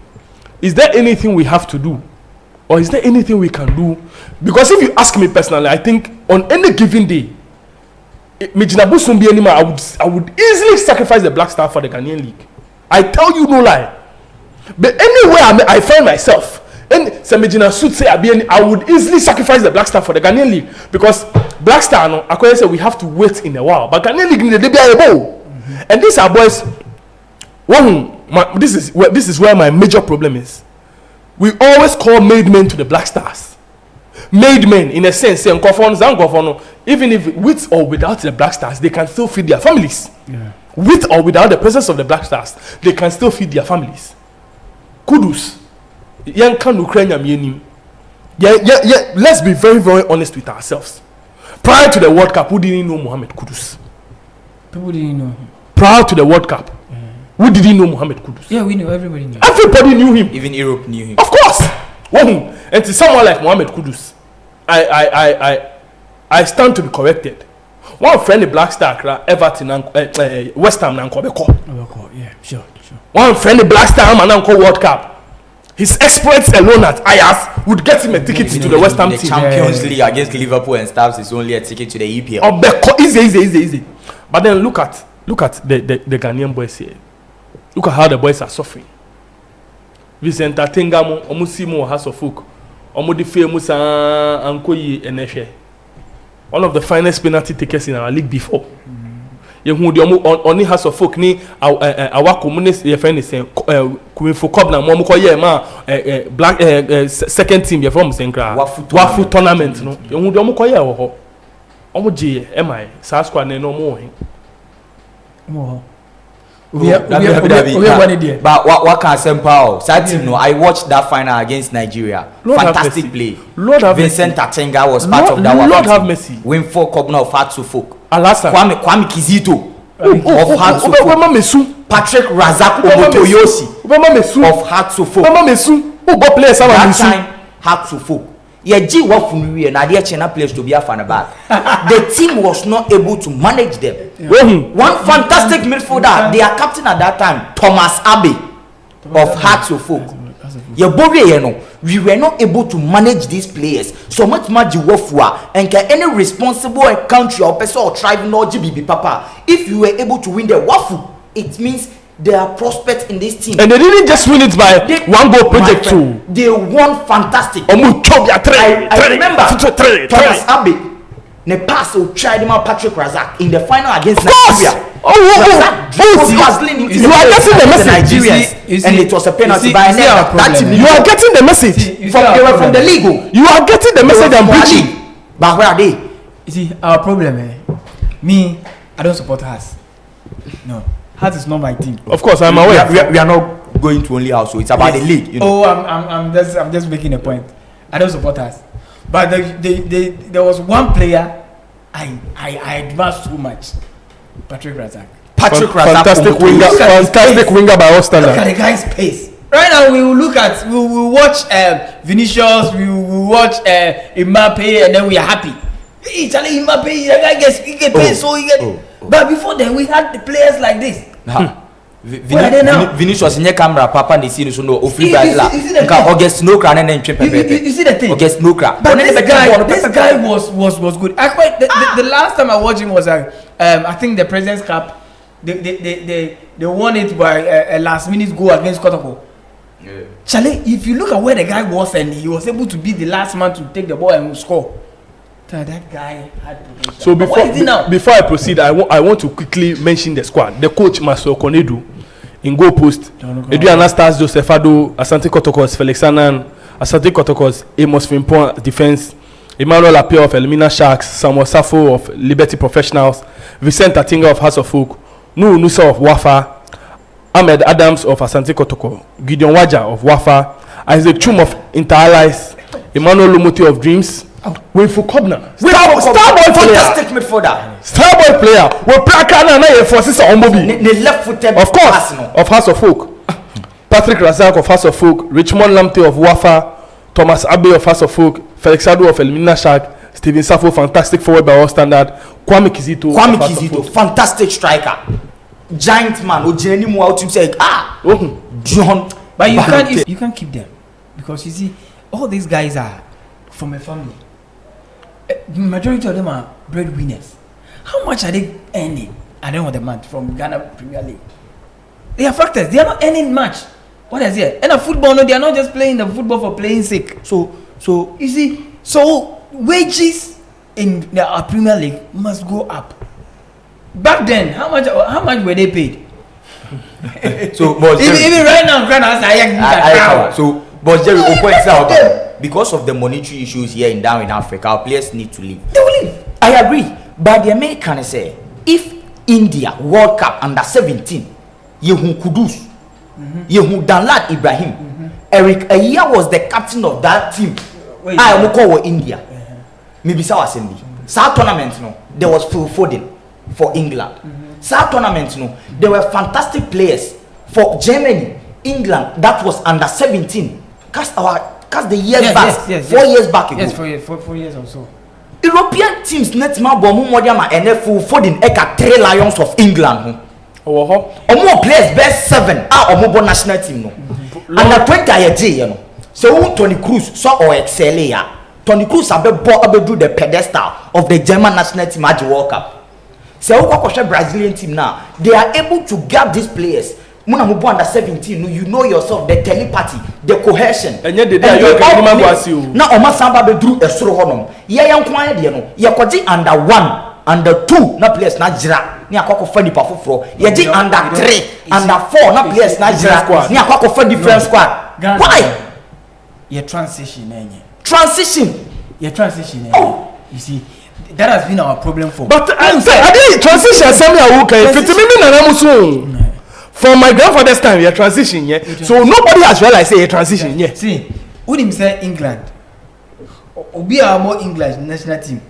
is there anything we have to do? Or is there anything we can do? Because if you ask me personally, I think on any given day, I would easily sacrifice the Blackstar for the Ghanaian league. I tell you no lie. But anywhere I find myself, and say I would easily sacrifice the Blackstar for the Ghanaian league because Blackstar, no, I say we have to wait in a while. But Ghanaian league in the day, and these are boys. This is where my major problem is. We always call made men to the Blackstars. Made men, in a sense, even if with or without the Blackstars, they can still feed their families. Yeah. With or without the presence of the Blackstars, they can still feed their families. Kudus. Young can Ukraine. Yeah. Let's be very, very honest with ourselves. Prior to the World Cup, who didn't know Mohamed Kudus? People didn't know him. Prior to the World Cup, who didn't know Mohamed Kudus? Yeah, we knew. Everybody knew. Everybody knew him. Even Europe knew him. Of course. And to someone like Mohamed Kudus, I stand to be corrected. One friend, the Blackstars, Everton, and West Ham, and Yeah, sure. one friend, the Blackstars, and Uncle World Cup. His exploits alone at Ajax would get him a ticket to the West Ham the team. Champions League against Liverpool and stuff is only a ticket to the EPL. Easy. But then look at the Ghanaian boys here. Look at how the boys are suffering. Vincent Atengamo, Omusimo House of Folk, Omodife Musa Ankoyi Eneshe. One of the finest penalty takers in our league before. You who the only House of Folk ni our communist your friend is saying for Cobb na mo ko ye ma black second team you from Senkra Wafu tournament no you who the mo ko ye wo ho omo je mai sa squad na no mo More. But what can Sempao? That team, no, I watched that final against Nigeria. Lord Fantastic play. Lord have Vincent mercy. Atenga was part of that one. Lord have mercy. Win for Kogna of Hearts to Folk. Alasa. Kwame Kizito of Hearts to Folk. Patrick Razak Omotoyosi of Hearts to Folk. That time, Hearts to Folk. Yeah, G what from we and Nadia Chena players to be a fan back. The team was not able to manage them. One fantastic midfielder, their captain at that time, Thomas Abbey of Hearts of Folk. We were not able to manage these players. So much Wafua and can any responsible country or person or tribe no GBB Papa. If you were able to win the Wafu, it means there are prospects in this team. And they didn't just win it by one goal project too. They won fantastic. I remember Thomas Abbey ne pass or tried him out Patrick Razak in the final against Nigeria. You are getting the message. And it was a penalty by that. You are getting the message. They were from the league. You are getting the message and preaching. But where are they? You see, our problem, me, I don't support us. No. Heart is not my team. Of course, I'm aware. We are not going to only house, so it's about the league. You know? Oh, I'm just making a point. I don't support us, but there was one player I advanced too much. Patrick Razak. Fantastic winger by all standards. Look at the guy's pace. Right now we will watch Vinicius, we will watch Mbappe, and then we are happy. Hey, Charlie Mbappe, the guy gets pace, so he get. But before then, we had the players like this. Where are they now? Vinicius in your camera, Papa, and they see no free August no cran and then you see the thing. August no cran. But this guy was good. I quite the last time I watched him was I think the President's Cup. They won it by a last minute goal against Kotoko. Yeah. Charlie, if you look at where the guy was and he was able to be the last man to take the ball and score. That guy had potential. So before I proceed, I want to quickly mention the squad. The coach Maso Konedu in goal post. Edu Anastas Joseph Ado, Asante Kotokos, Felix Anan, Asante Kotokos, Amos Fimpon defense, Emmanuel Apia of Elimina Sharks, Samuel Safo of Liberty Professionals, Vincent Atinga of House of Folk, Nusa of Wafa, Ahmed Adams of Asante Kotoko, Gideon Waja of Wafa, Isaac Chum of Inter Allies, Emmanuel Lumoti of Dreams. Winfrey Kobna, Starboy fantastic midfielder. Starboy player. We play na for sister Omobi. Left footed. Of course, of House of Folk. Patrick Razak of House of Folk, Richmond Lamte of Wafa, Thomas Abbey of House of Folk, Felix Ado of Elimina Shark, Stephen Safo, fantastic forward by all standard, Kwame Kizito, fantastic striker, giant man. Ojeni mu out say John. But you can't keep them because you see all these guys are from a family. The majority of them are breadwinners. How much are they earning at the end of the month from Ghana Premier League? They are factors. They are not earning much. What is it? And a football, no, they are not just playing the football for playing sake. So you see, so wages in our Premier League must go up. Back then, how much were they paid? So, even right now, so, but Jerry, points out because of the monetary issues here in Africa, our players need to leave. They will leave. I agree, but the Americans say if India World Cup under 17, Yehu Kudus, Yehu Danlad Ibrahim, Eric Ayer was the captain of that team. I am call India. Maybe so assembly. Sa tournament no, there was Phil Foden for England. Sa tournament no, there were fantastic players for Germany, England. That was under 17. Cast the years back, 4 years back ago. Yes, 4 years or so. European teams net ma bomu modiama NF Foden eka 3 Lions of England. Omo players best 7 omo national team no. Under 20 years you know. So Tony Cruz so or excel ya. Tony Cruz do the pedestal of the German national team at the World Cup. So the Brazilian team now, they are able to get these players. Muna mubo under 17, you know yourself, the telepathy, the cohesion. And yet now Oma Samba be drew a soro honum. Yeah, young quiet, you know. Yeah, under 1, under 2, na players na jira. Ni akoko fa nipa foforo. Yeah, under 3, under 4, na players na jira. Ni akoko fa different squad. Why? Your transition, Transition. Oh, you see, that has been our problem for. But I didn't transition somewhere. Okay, from my grandfather's time, we are transition, yeah. So nobody has realized say a transition, yeah. See, who him say England? Obi our more English national team.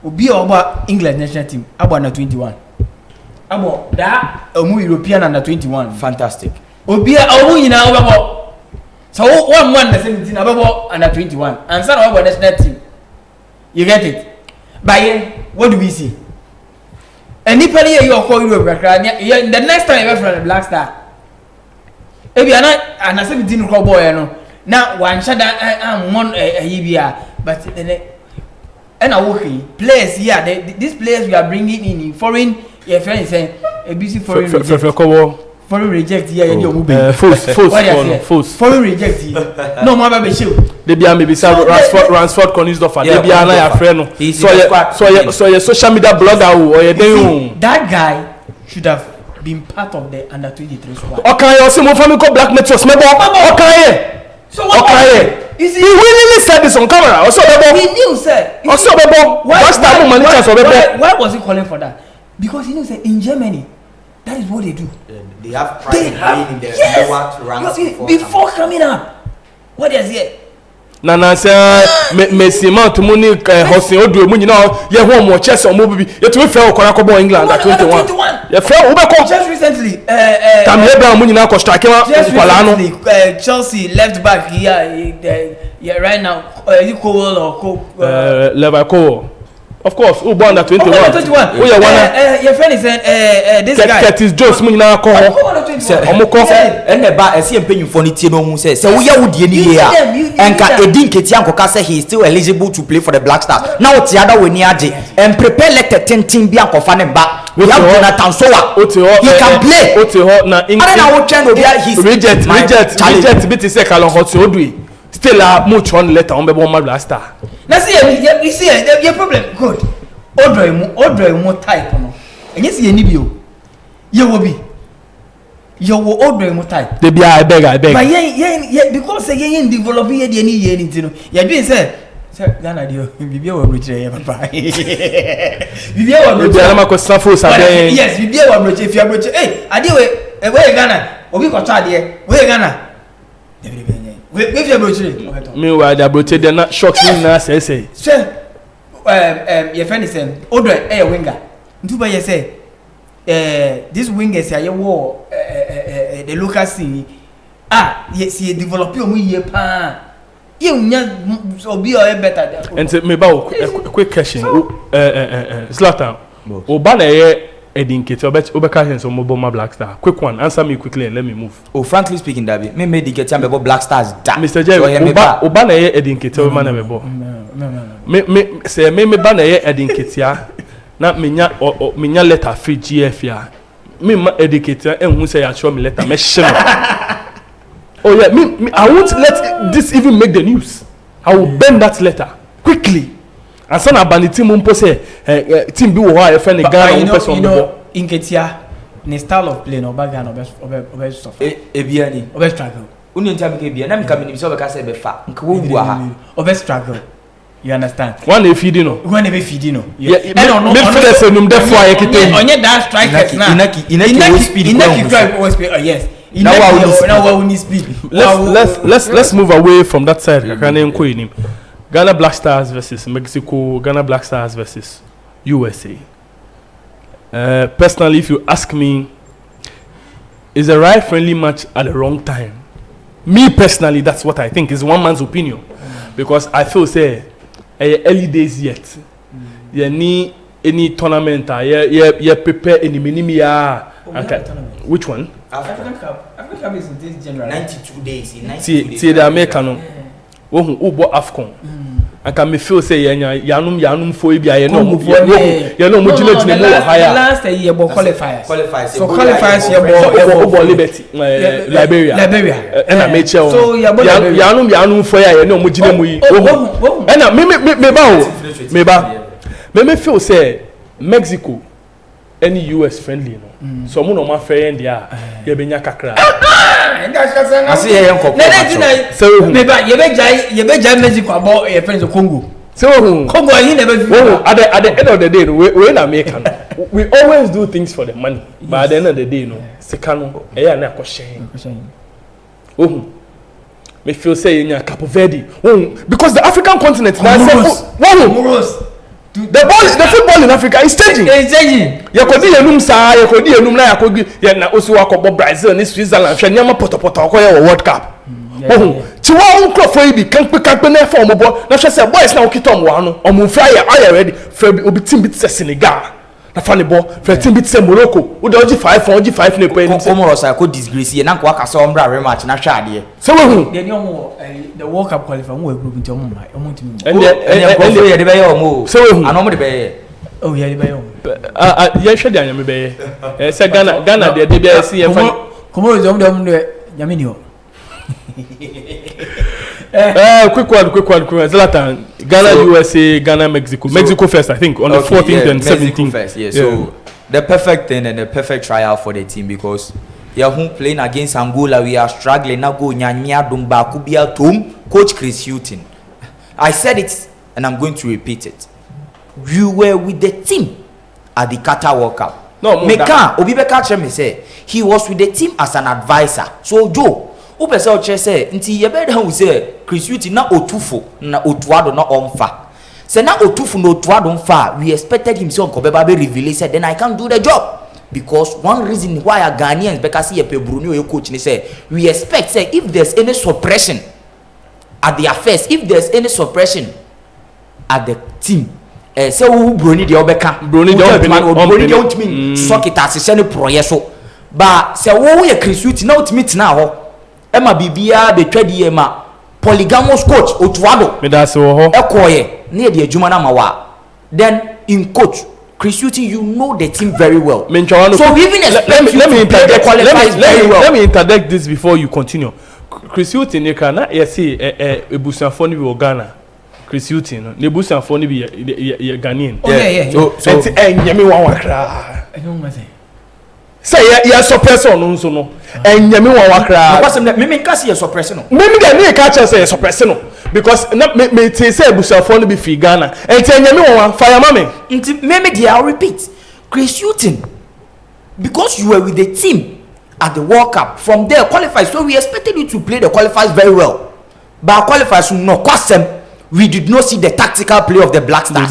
Obi our English national team. Abo under 21. Abo that European under 21. Fantastic. Obi our yina abo. So one the 17 abo under 21. And some about national team. You get it? But what do we see? Anybody here you call Europe, the next time you ever from the Blackstars. If you are not an 17 club boy, you know. Now one shot I'm one a but and I working players here. These players we are bringing in foreign. Your friend is saying a busy foreign foreign reject here. Foreign reject here. No more baby show. They be maybe Ransford Konisdorfer. They be a friend. So your social media blogger or that guy should have been part of the under 23 squad. Okay, you see, my family called Black Metros. Okay. So what? Okay. He really said this on camera. Also, he knew, sir. Also, why was he calling for that? Because he knew, sir, in Germany, that is what they do. They have pride in the lower ranks before coming up. What is it? Nana say Messi man to money hosting odu mu nyina ye ho mo Chelsea mo bibi ye to fe OKraku ball England at 21 ye fe wo be ko just recently Tam Abraham mu nyina ko strike ma kwala no Chelsea left back here right now you Cole or Lever of course who born at 21 oh yeah one your friend is this guy Curtis Jones mu nyina ko omoko ene ba ese empenyu for ni tie no hu say we ya wudie ni here enka edin keti ankoka say he is still eligible to play for the Blackstars now what the other we ni age and prepare let the 10 team bi ankofa ne ba we have Jonathan Sowa he can play na English na wo trend obi he reject bit say Kalon hot odui still a much one letter on be one Blackstars na see you see your problem good odroy mu type no enye see ni bio ye wo bi you will order more type. They be I beg. But yeah, because again developing any year into no. You doing say Ghana dio bibia wa broche papa. Bibia wa broche. Bibia na ko safo sabe. Yes, bibia wa broche if you broche. Eh, ade we Ghana. Obi ko to ade. We Ghana. We you broche. Me wa da broche de na shocks ni na say. Say your friend is saying order winger. Ntuba you say this wingers here war the local scene yes he develop you year pa you obi or better and me ba quick question Zlatan oba na ye edinkete obeka hen so mobo ma Blackstar quick one answer me quickly and let me move frankly speaking Dabi me edinkete am be Blackstars da Mr. J oba na ye edinkete o ma na me bo me say me ba na ye edinkete na menya letter free GFA me ma educator who say I show me letter me shame oh yeah me I won't let this even make the news. I will bend that letter quickly and son abani team mpo say team bi wo ha e friend Ghana person you know in Ketia the style of play no baga no be stuff ebia ni obe struggle unu ntia be bia na me ka me ni so be ka say be fa nka wo bu ha obe struggle. You understand? One if feeding no. One if feeding no. Yeah. Midfielders say num dey for ayekete. Onye that strikers na. Inaki speed. Inaki drive always play. Yes. Now we need speed. Let's move away from that side. Ghana Blackstars versus Mexico. Ghana Blackstars versus USA. Personally, if you ask me, is a right friendly match at the wrong time? Me personally, that's what I think. Is one man's opinion, because I feel say early days yet. You need any tournament. You prepare any minimum. Which one? African Cup. African Cup is in this January. 92 days. In 92 See days. the American. Who bought AFCON? I can me feel say yanum for you be no move higher. Last year about qualifiers. So qualifiers about Liberty, Liberia, and I made sure. So yanum for you no mujine mu. And me feel say Mexico any US friendly no. So mo no ma friend dia ye benya kakra. I see here so maybe you be jai Mexico about your friends of Congo. So Congo he never at the end of the day we na make we always do things for the money, but at the end of the day sekano e na akoshen. Me feel say in Cape Verde because the African continent now the football in Africa is changing. You could be a room, sir. You could be a room now. You could be also walk about Brazil and Switzerland. You never put up a World Cup. Chihuahua crop for you. Can't be for mobile. Now she said, boys now kitom one. On move fire. I already. For be team beat Senegal. The funny ball. For team beat Morocco. Who do G5 for G5 ne pay. Comoros I could disgrace. You now walk a sombra rematch. Na shadi. So the World Cup qualifier we group into my and the bay move. So I know the bay. Oh yeah, the bay. Yes, she done me bay. Say Ghana the DBC and come on, Yaminio. Quick one. Zlatan, Ghana, USA, Ghana, Mexico first, I think, on the 14th and 17th. First, yeah. So the perfect thing and the perfect trial for the team, because playing against Angola, we are struggling now. Go Nyanya Dumba Kubia Tum, Coach Chris Hutton. I said it and I'm going to repeat it. You were with the team at the Qatar World Cup. No, Meka Obibeka Cheme say he was with the team as an advisor. So Joe, Upesa Oche say nti yebeda hu say Chris Hutton na otufo na otuado na omfa. Say na otufu no otuado omfa. We expected him say Onkobeba be reveal said then I can't do the job. Because one reason why a Ghanaians because he Brunei your coach say we expect say if there's any suppression at the affairs, if there's any suppression at the team, say who Brunei the Obeka Brunei don't mean suck it as a proyeso. But say who ye Chris Hutton now to meet now Emma Bibia be trade Emma polygamous coach Otuado me that's so Ekoye near the Jumana Mawa. Then in coach Chris Hutton, you know the team very well. So we even expect let me interject this before you continue. Chris Hutton, you can see a Busanfoni with Ghana. Chris Hutton, the Busanfoni be Ghanaian. Oh yeah. So Yemi Wawakra. Say yeah, suppressor no. And Yemi Wawakra. What's the me can see a suppression. Maybe the catch say a suppression. Because not me say Busanfoni be free Ghana. And say Yemi Wawa fire mommy. Maybe I'll repeat. Chris Hutton, because you were with the team at the World Cup, from there qualifiers. So we expected you to play the qualifiers very well. But qualifiers no question. We did not see the tactical play of the Blackstars.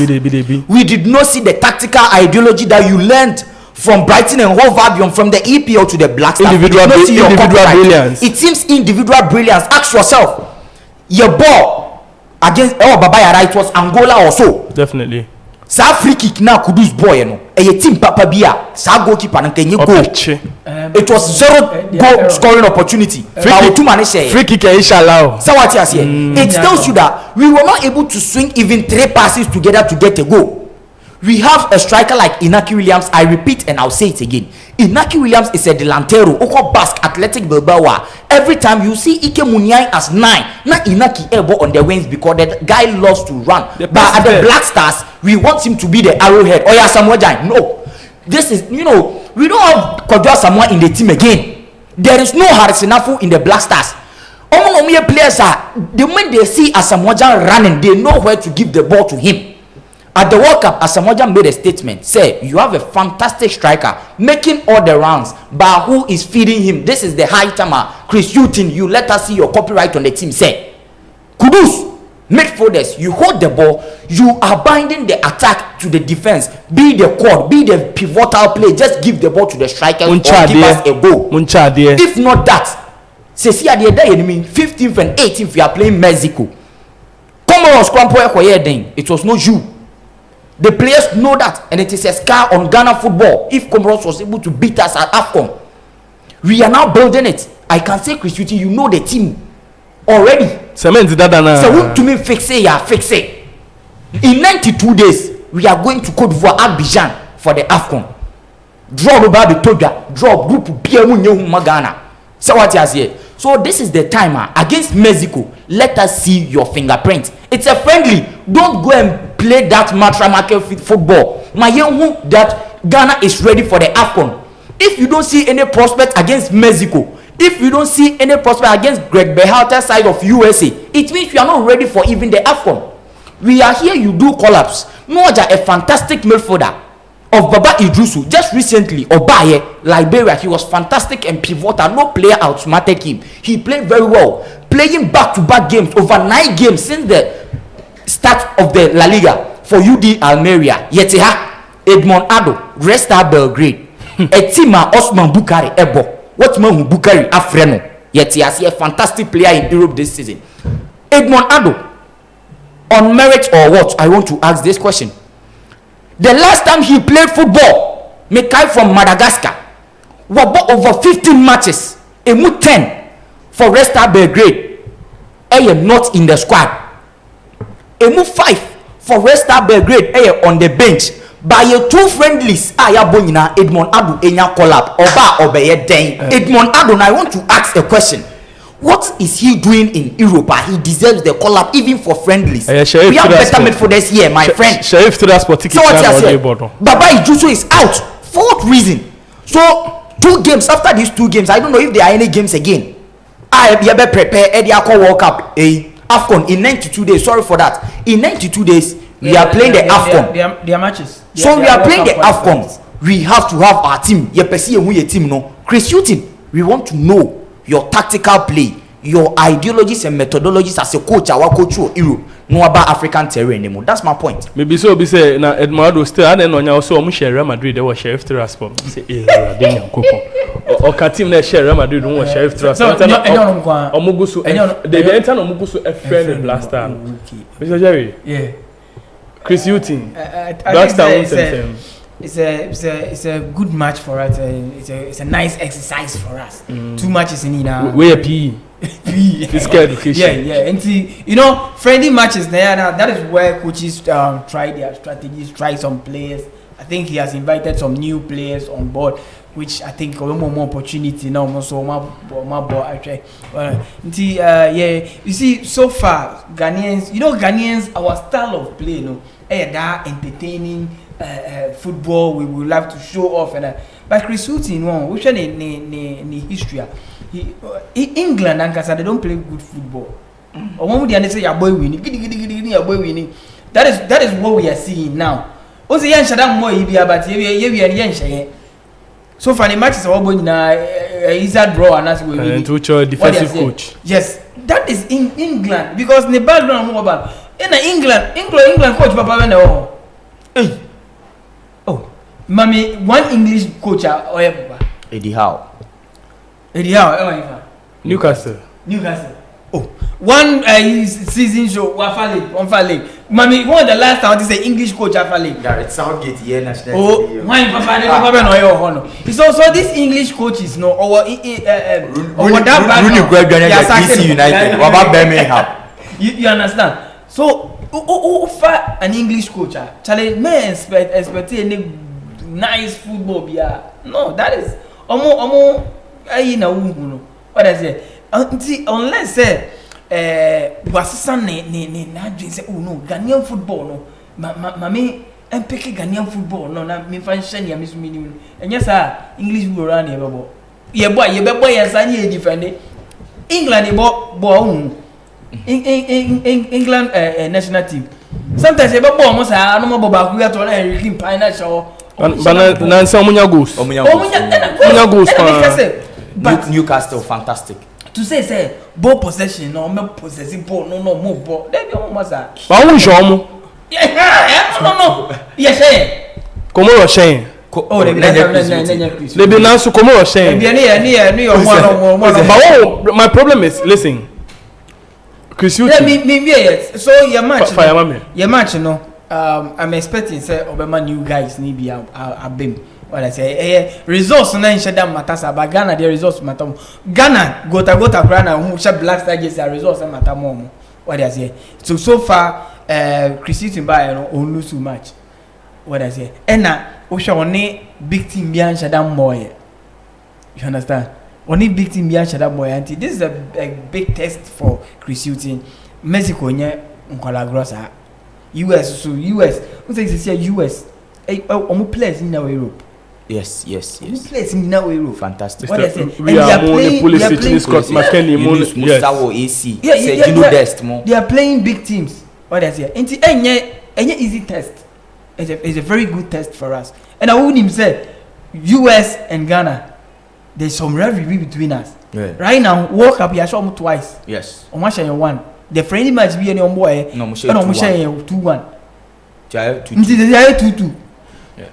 We did not see the tactical ideology that you learned from Brighton and Hove Albion, from the EPL to the Blackstars. Individual brilliance. It seems individual brilliance. Ask yourself, your ball against Babaya, right? It was Angola also. Definitely. Sa free kick now Kudus boy no. A team Papa Bia. Sa goalkeeper na kenye goal. It was zero goal scoring opportunity. Free kick inshallah. So what you say? It tells you that we were not able to swing even 3 passes together to get a goal. We have a striker like Inaki Williams. I repeat and I'll say it again. Inaki Williams is a delantero. Oko Basque Athletic Bilbao. Every time you see Ike Muniai as 9, na Inaki able on the wings because the guy loves to run. But at the Blackstars, we want him to be the arrowhead. Oh yeah, Samuel Jain. No, this is we don't have Kodwa Samuel in the team again. There is no Harrisinafu in the Blackstars. Players are the moment they see Asamoah Gyan running, they know where to give the ball to him. At the World Cup, Asamoah made a statement. Say, you have a fantastic striker, making all the rounds, but who is feeding him? This is the high timer. Chris Hughton, you let us see your copyright on the team. Say, Kudus, midfielders, you hold the ball, you are binding the attack to the defense. Be the cord, be the pivotal play. Just give the ball to the striker or give us a goal. If not that, say, see at the day, 15th and 18th, we are playing Mexico. It was not you. The players know that, and it is a scar on Ghana football. If Comoros was able to beat us at AFCON, we are now building it. I can say, Chris Hughton, you know the team already. So to me, fix it. In 92 days, we are going to Côte d'Ivoire, Abidjan for the AFCON. Draw Rubabi Toga, draw group Biamu Magana. So what you say? So this is the timer against Mexico. Let us see your fingerprint. It's a friendly. Don't go and play that market football. My young that Ghana is ready for the AFCON. If you don't see any prospect against Mexico, if you don't see any prospect against Greg Berhalter's side of USA, it means we are not ready for even the AFCON. We are here, you do collapse. Moja, a fantastic midfielder of Baba Idrusu, just recently, Obaye, Liberia, he was fantastic and pivotal. No player outsmarted him. He played very well, playing back-to-back games, over 9 games since the start of the La Liga for UD Almeria. Yetiha, Edmond Ado, Red Star Belgrade, Etima Osman Bukari Ebo, Watman Bukari Afreno. Yetiha, a fantastic player in Europe this season. Edmond Ado, on merit or what? I want to ask this question. The last time he played football, Mekai from Madagascar, was over 15 matches, emu 10 for Red Star Belgrade. Not in the squad. Emu 5 for Red Star Belgrade. On the bench. By your 2 friendlies, Ayabonina, Edmond Adu, Enya Collab, Oba Obeye Den. Edmond Adu, I want to ask a question. What is he doing in Europe? He deserves the call-up even for friendlies. We have better midfielders here, my friend. Sheriff to that spot. So what you say? Baba Ijuso is out. For what reason? So 2 games after these 2 games, I don't know if there are any games again. I have prepare Ediako World Cup, AFCON in 92 days. Sorry for that. In 92 days, we are playing the AFCON. Their matches. So we are playing the AFCON. We have to have our team. Team no. Chris Hughton, we want to know your tactical play, your ideologies and methodologies as a coach, our coach in Europe, no about African terrain anymore. That's my point. Maybe so be say na Edmundo still and then on also omu share Real Madrid they was sheriff transport. Say or ka team na share Real Madrid don't was sheriff transport. Omugusu they enter Omugusu a friend Blackstars. Mr. Jerry. Yeah. Chris Hughton. Blackstars it's a good match for us. It's a nice exercise for us. 2 matches in now. Where PE? Physical education. Yeah. And see, friendly matches there. Now that is where coaches try their strategies, try some players. I think he has invited some new players on board, which I think more opportunity now. So my boy, actually. You see, so far Ghanaians, our style of play, that entertaining. Football we would love to show off but Chris Hughton which in history England and Canada they don't play good football or when they say your boy winning that is what we are seeing now also yan shadam more but so for the matches are going is that draw and as we and to defensive coach. Yes, that is in England because the background more about in England coach papa hey. Mommy, one English coach or Eddie Howe. Newcastle. Oh, one season show Wafale. Mommy, one of the last time this is English coach Wafale. Gareth Southgate here national. Oh, why Papa no. It's also this English coaches no or that Rooney Gregory DC United. What about Birmingham? You understand? So, an English coach, Charlie may expect any nice football no, that is what I say unless Wassan say oh no Ghanaian football no mami pick Ghanaian football no na me fan share miss minimum and yes English football run here boy yes I defend England England national team Sometimes you be almost I no more back we are to na Ricky Pina show. But Nancy Omunya goes. Omunya goes. But Newcastle fantastic. to say ball possession no me possessing ball no move ball. There be almost that. But who show mu? Yeah, no. Yes, Como o shen. Oh, they be nanso como o shen. But my problem is listen. Chris you. So your match. Your match no. I'm expecting say Obama new guys need be a bim. What I say, results na in shada matter but Ghana the results matter. Ghana gota Ghana who shall Blackstars get the results matter more. What I say. So far Chris Timba no only too much. What I say. And now we shall only big team behind shada more. You understand? Only big team behind shada more. And this is a big test for Chris Hilton. Mexico nye unkola grossa. US so US. Who says it's US? Omo players in our Europe. Yes. Players in our Europe. Fantastic. What I say? We are playing Scott McKennie, Mustawo AC. They are playing big teams. What I say? It's any easy test. It's a very good test for us. And I wouldn't say US and Ghana. There's some rivalry between us. Yeah. Right now, World Cup you show them twice. Yes. On one share one. The friendly match be any on boy. No, we share 2-1. 2-2. Yeah.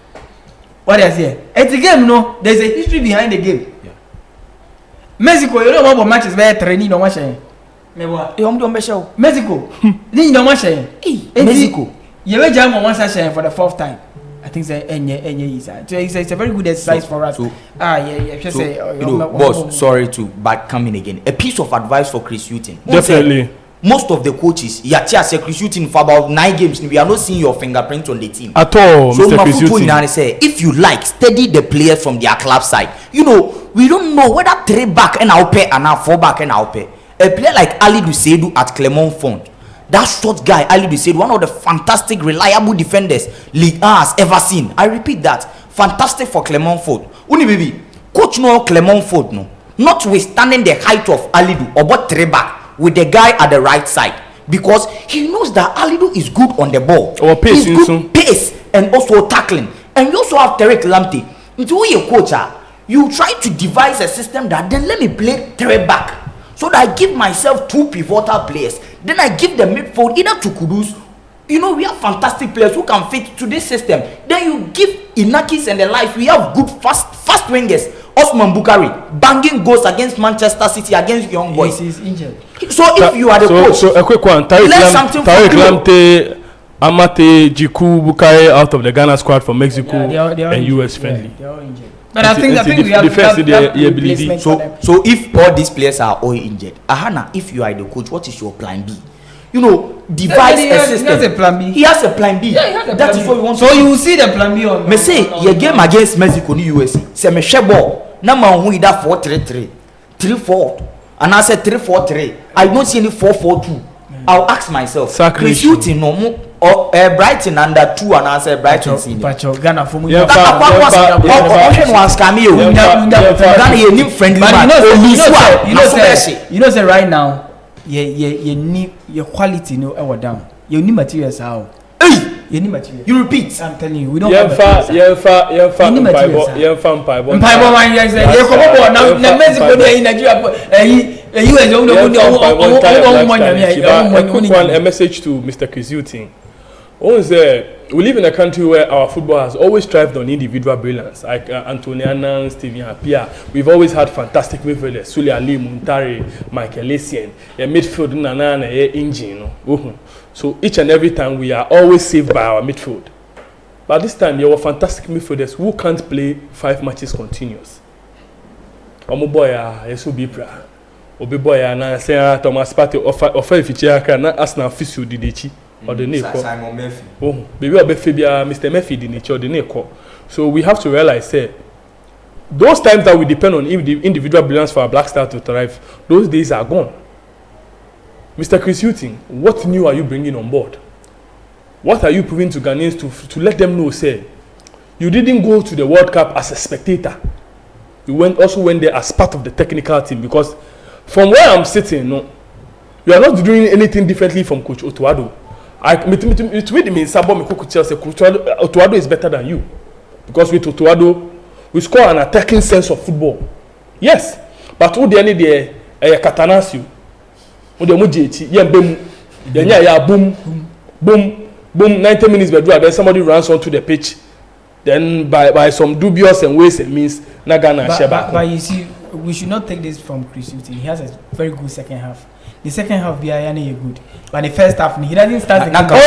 What I say? It's a game, no. There's a history behind the game. Yeah. Mexico, you know what matches where training no match. Mexico. Ni no match. Mexico. You will jam on one session for the fourth time. I think it's a very good exercise for us. Boss, sorry to back coming again. A piece of advice for Chris Hilton. Definitely. Most of the coaches, Chris Hilton for about 9 games, we are not seeing your fingerprint on the team at all. So Mr. Chris Hilton say, if you like, study the players from their club side. You know, we don't know whether 3 back and I'll pay and now 4 back and I'll pay. A player like Ali Dusedu at Clermont-Fond. That short guy, Ali Dusedu, one of the fantastic, reliable defenders League A has ever seen. I repeat that. Fantastic for Clermont-Fond. Uni baby, coach no Clermont-Fond no. Notwithstanding the height of Alidu, about 3 back with the guy at the right side. Because he knows that Alidu is good on the ball. Or pace, he's good pace and also tackling. And you also have Tarek Lamptey. Into your coach, you try to devise a system that then let me play 3 back. So that I give myself 2 pivotal players. Then I give the midfield either to Kudus. You know, we have fantastic players who can fit to this system. Then you give Inakis and the life. We have good fast wingers. Osman Bukari banging goals against Manchester City, against young boys. He's injured. So if you are the coach, so a quick one. Tarek Lamptey, Amate, Jiku, Bukari out of the Ghana squad for Mexico they are and US friendly. They are all injured. But I think we have replacement for them. So if all these players are all injured, Ahana, if you are the coach, what is your plan B? You know, devise a system. He has a plan B. He has a plan B. Yeah, he has a that plan is B. what we want. So you will see the plan B on. Me say your game against Mexico ni USA. Say me share ball. Na man who either 4-3-3, 3-4, and I said 3-4-3. I don't see any 4-4-2. I'll ask myself. Chris Hilton no more or Brighton under 2 and I said Brighton senior. Pacho Ghana for me. Yeah, option was cameo. Ghana you need friendly man. You know say right now you need your quality no ever down. You need materials how. You need material. You repeat. I'm telling you, we don't have materials. A message to Mr. Chris Hilton. We live in a country where our football has always thrived on individual brilliance. Like Antoniana, Steven Apia. We've always had fantastic midfielders. Suli Ali, Muntari, Michael Essien. A midfield, Nana, engine. So each and every time we are always saved by our midfield. But this time there were fantastic midfielders who can't play 5 matches continuous. Omo boy yesu bipra. Obi boy na say Thomas Partey offer fichia na Arsenal official didechi or the name Simon Murphy. Oh, baby obefe bia Mr. Murphy didechi or the name. So we have to realize those times that we depend on individual brilliance for our Blackstars to thrive, those days are gone. Mr. Chris Hilton, what new are you bringing on board? What are you proving to Ghanaians to let them know, you didn't go to the World Cup as a spectator. You also went there as part of the technical team, because from where I'm sitting, you are not doing anything differently from Coach Otuado. It made me Sabo Mikuku Chelsea. Otuado is better than you. Because with Otuado, we score an attacking sense of football. Yes. But who the any the Catanasio? Who the Mujiti? Yeah, boom. Yeah, boom, boom, boom. 90 minutes, then somebody runs onto the pitch. Then by some dubious and ways and means, Nagana Sheba. But you see, we should not take this from Chris Hughton. He has a very good second half. The second half, Biayane is good. But the first half, he doesn't start the until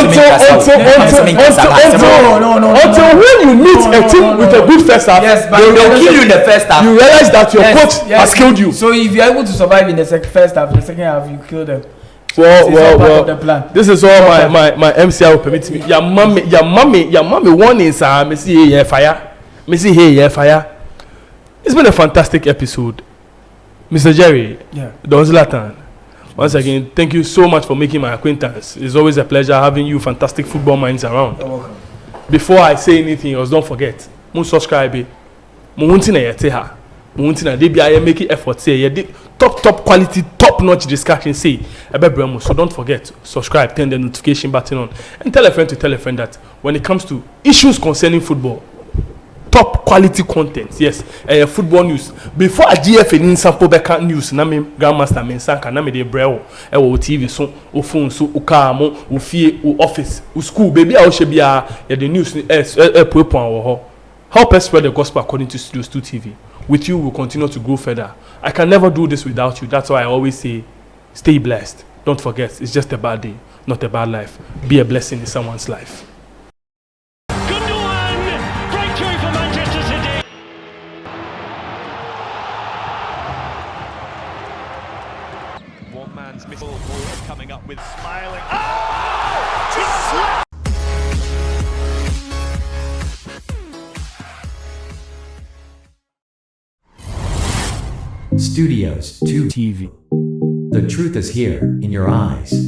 when you meet a team with a good first half, yes, but they'll kill you in the first half. You realize that your coach has killed you. So if you're able to survive in the first half, the second half, you kill them. Well. This is all my MCI will permit me. Your mommy warning, sir. Me see here fire. Me see here fire. It's been a fantastic episode, Mr. Jerry. Yeah. Don Zlatan. Once again, thank you so much for making my acquaintance. It's always a pleasure having you fantastic football minds around. You're welcome. Before I say anything else, don't forget, subscribe. I make effort say top quality, top notch discussion say. So don't forget, subscribe, turn the notification button on, and tell a friend to tell a friend that when it comes to issues concerning football, top quality content, yes, football news. Before a GFA in sample back news, na me grandmaster me sanka na me de brewo TV so o phone so o car mo o fie o office o school baby a o she bia the news help us spread the gospel according to Studio 2 TV. With you we'll continue to grow further. I can never do this without you. That's why I always say stay blessed. Don't forget, it's just a bad day, not a bad life. Be a blessing in someone's life. One man's missile coming up with smiling. Oh! Studios 2 TV. The truth is here in your eyes.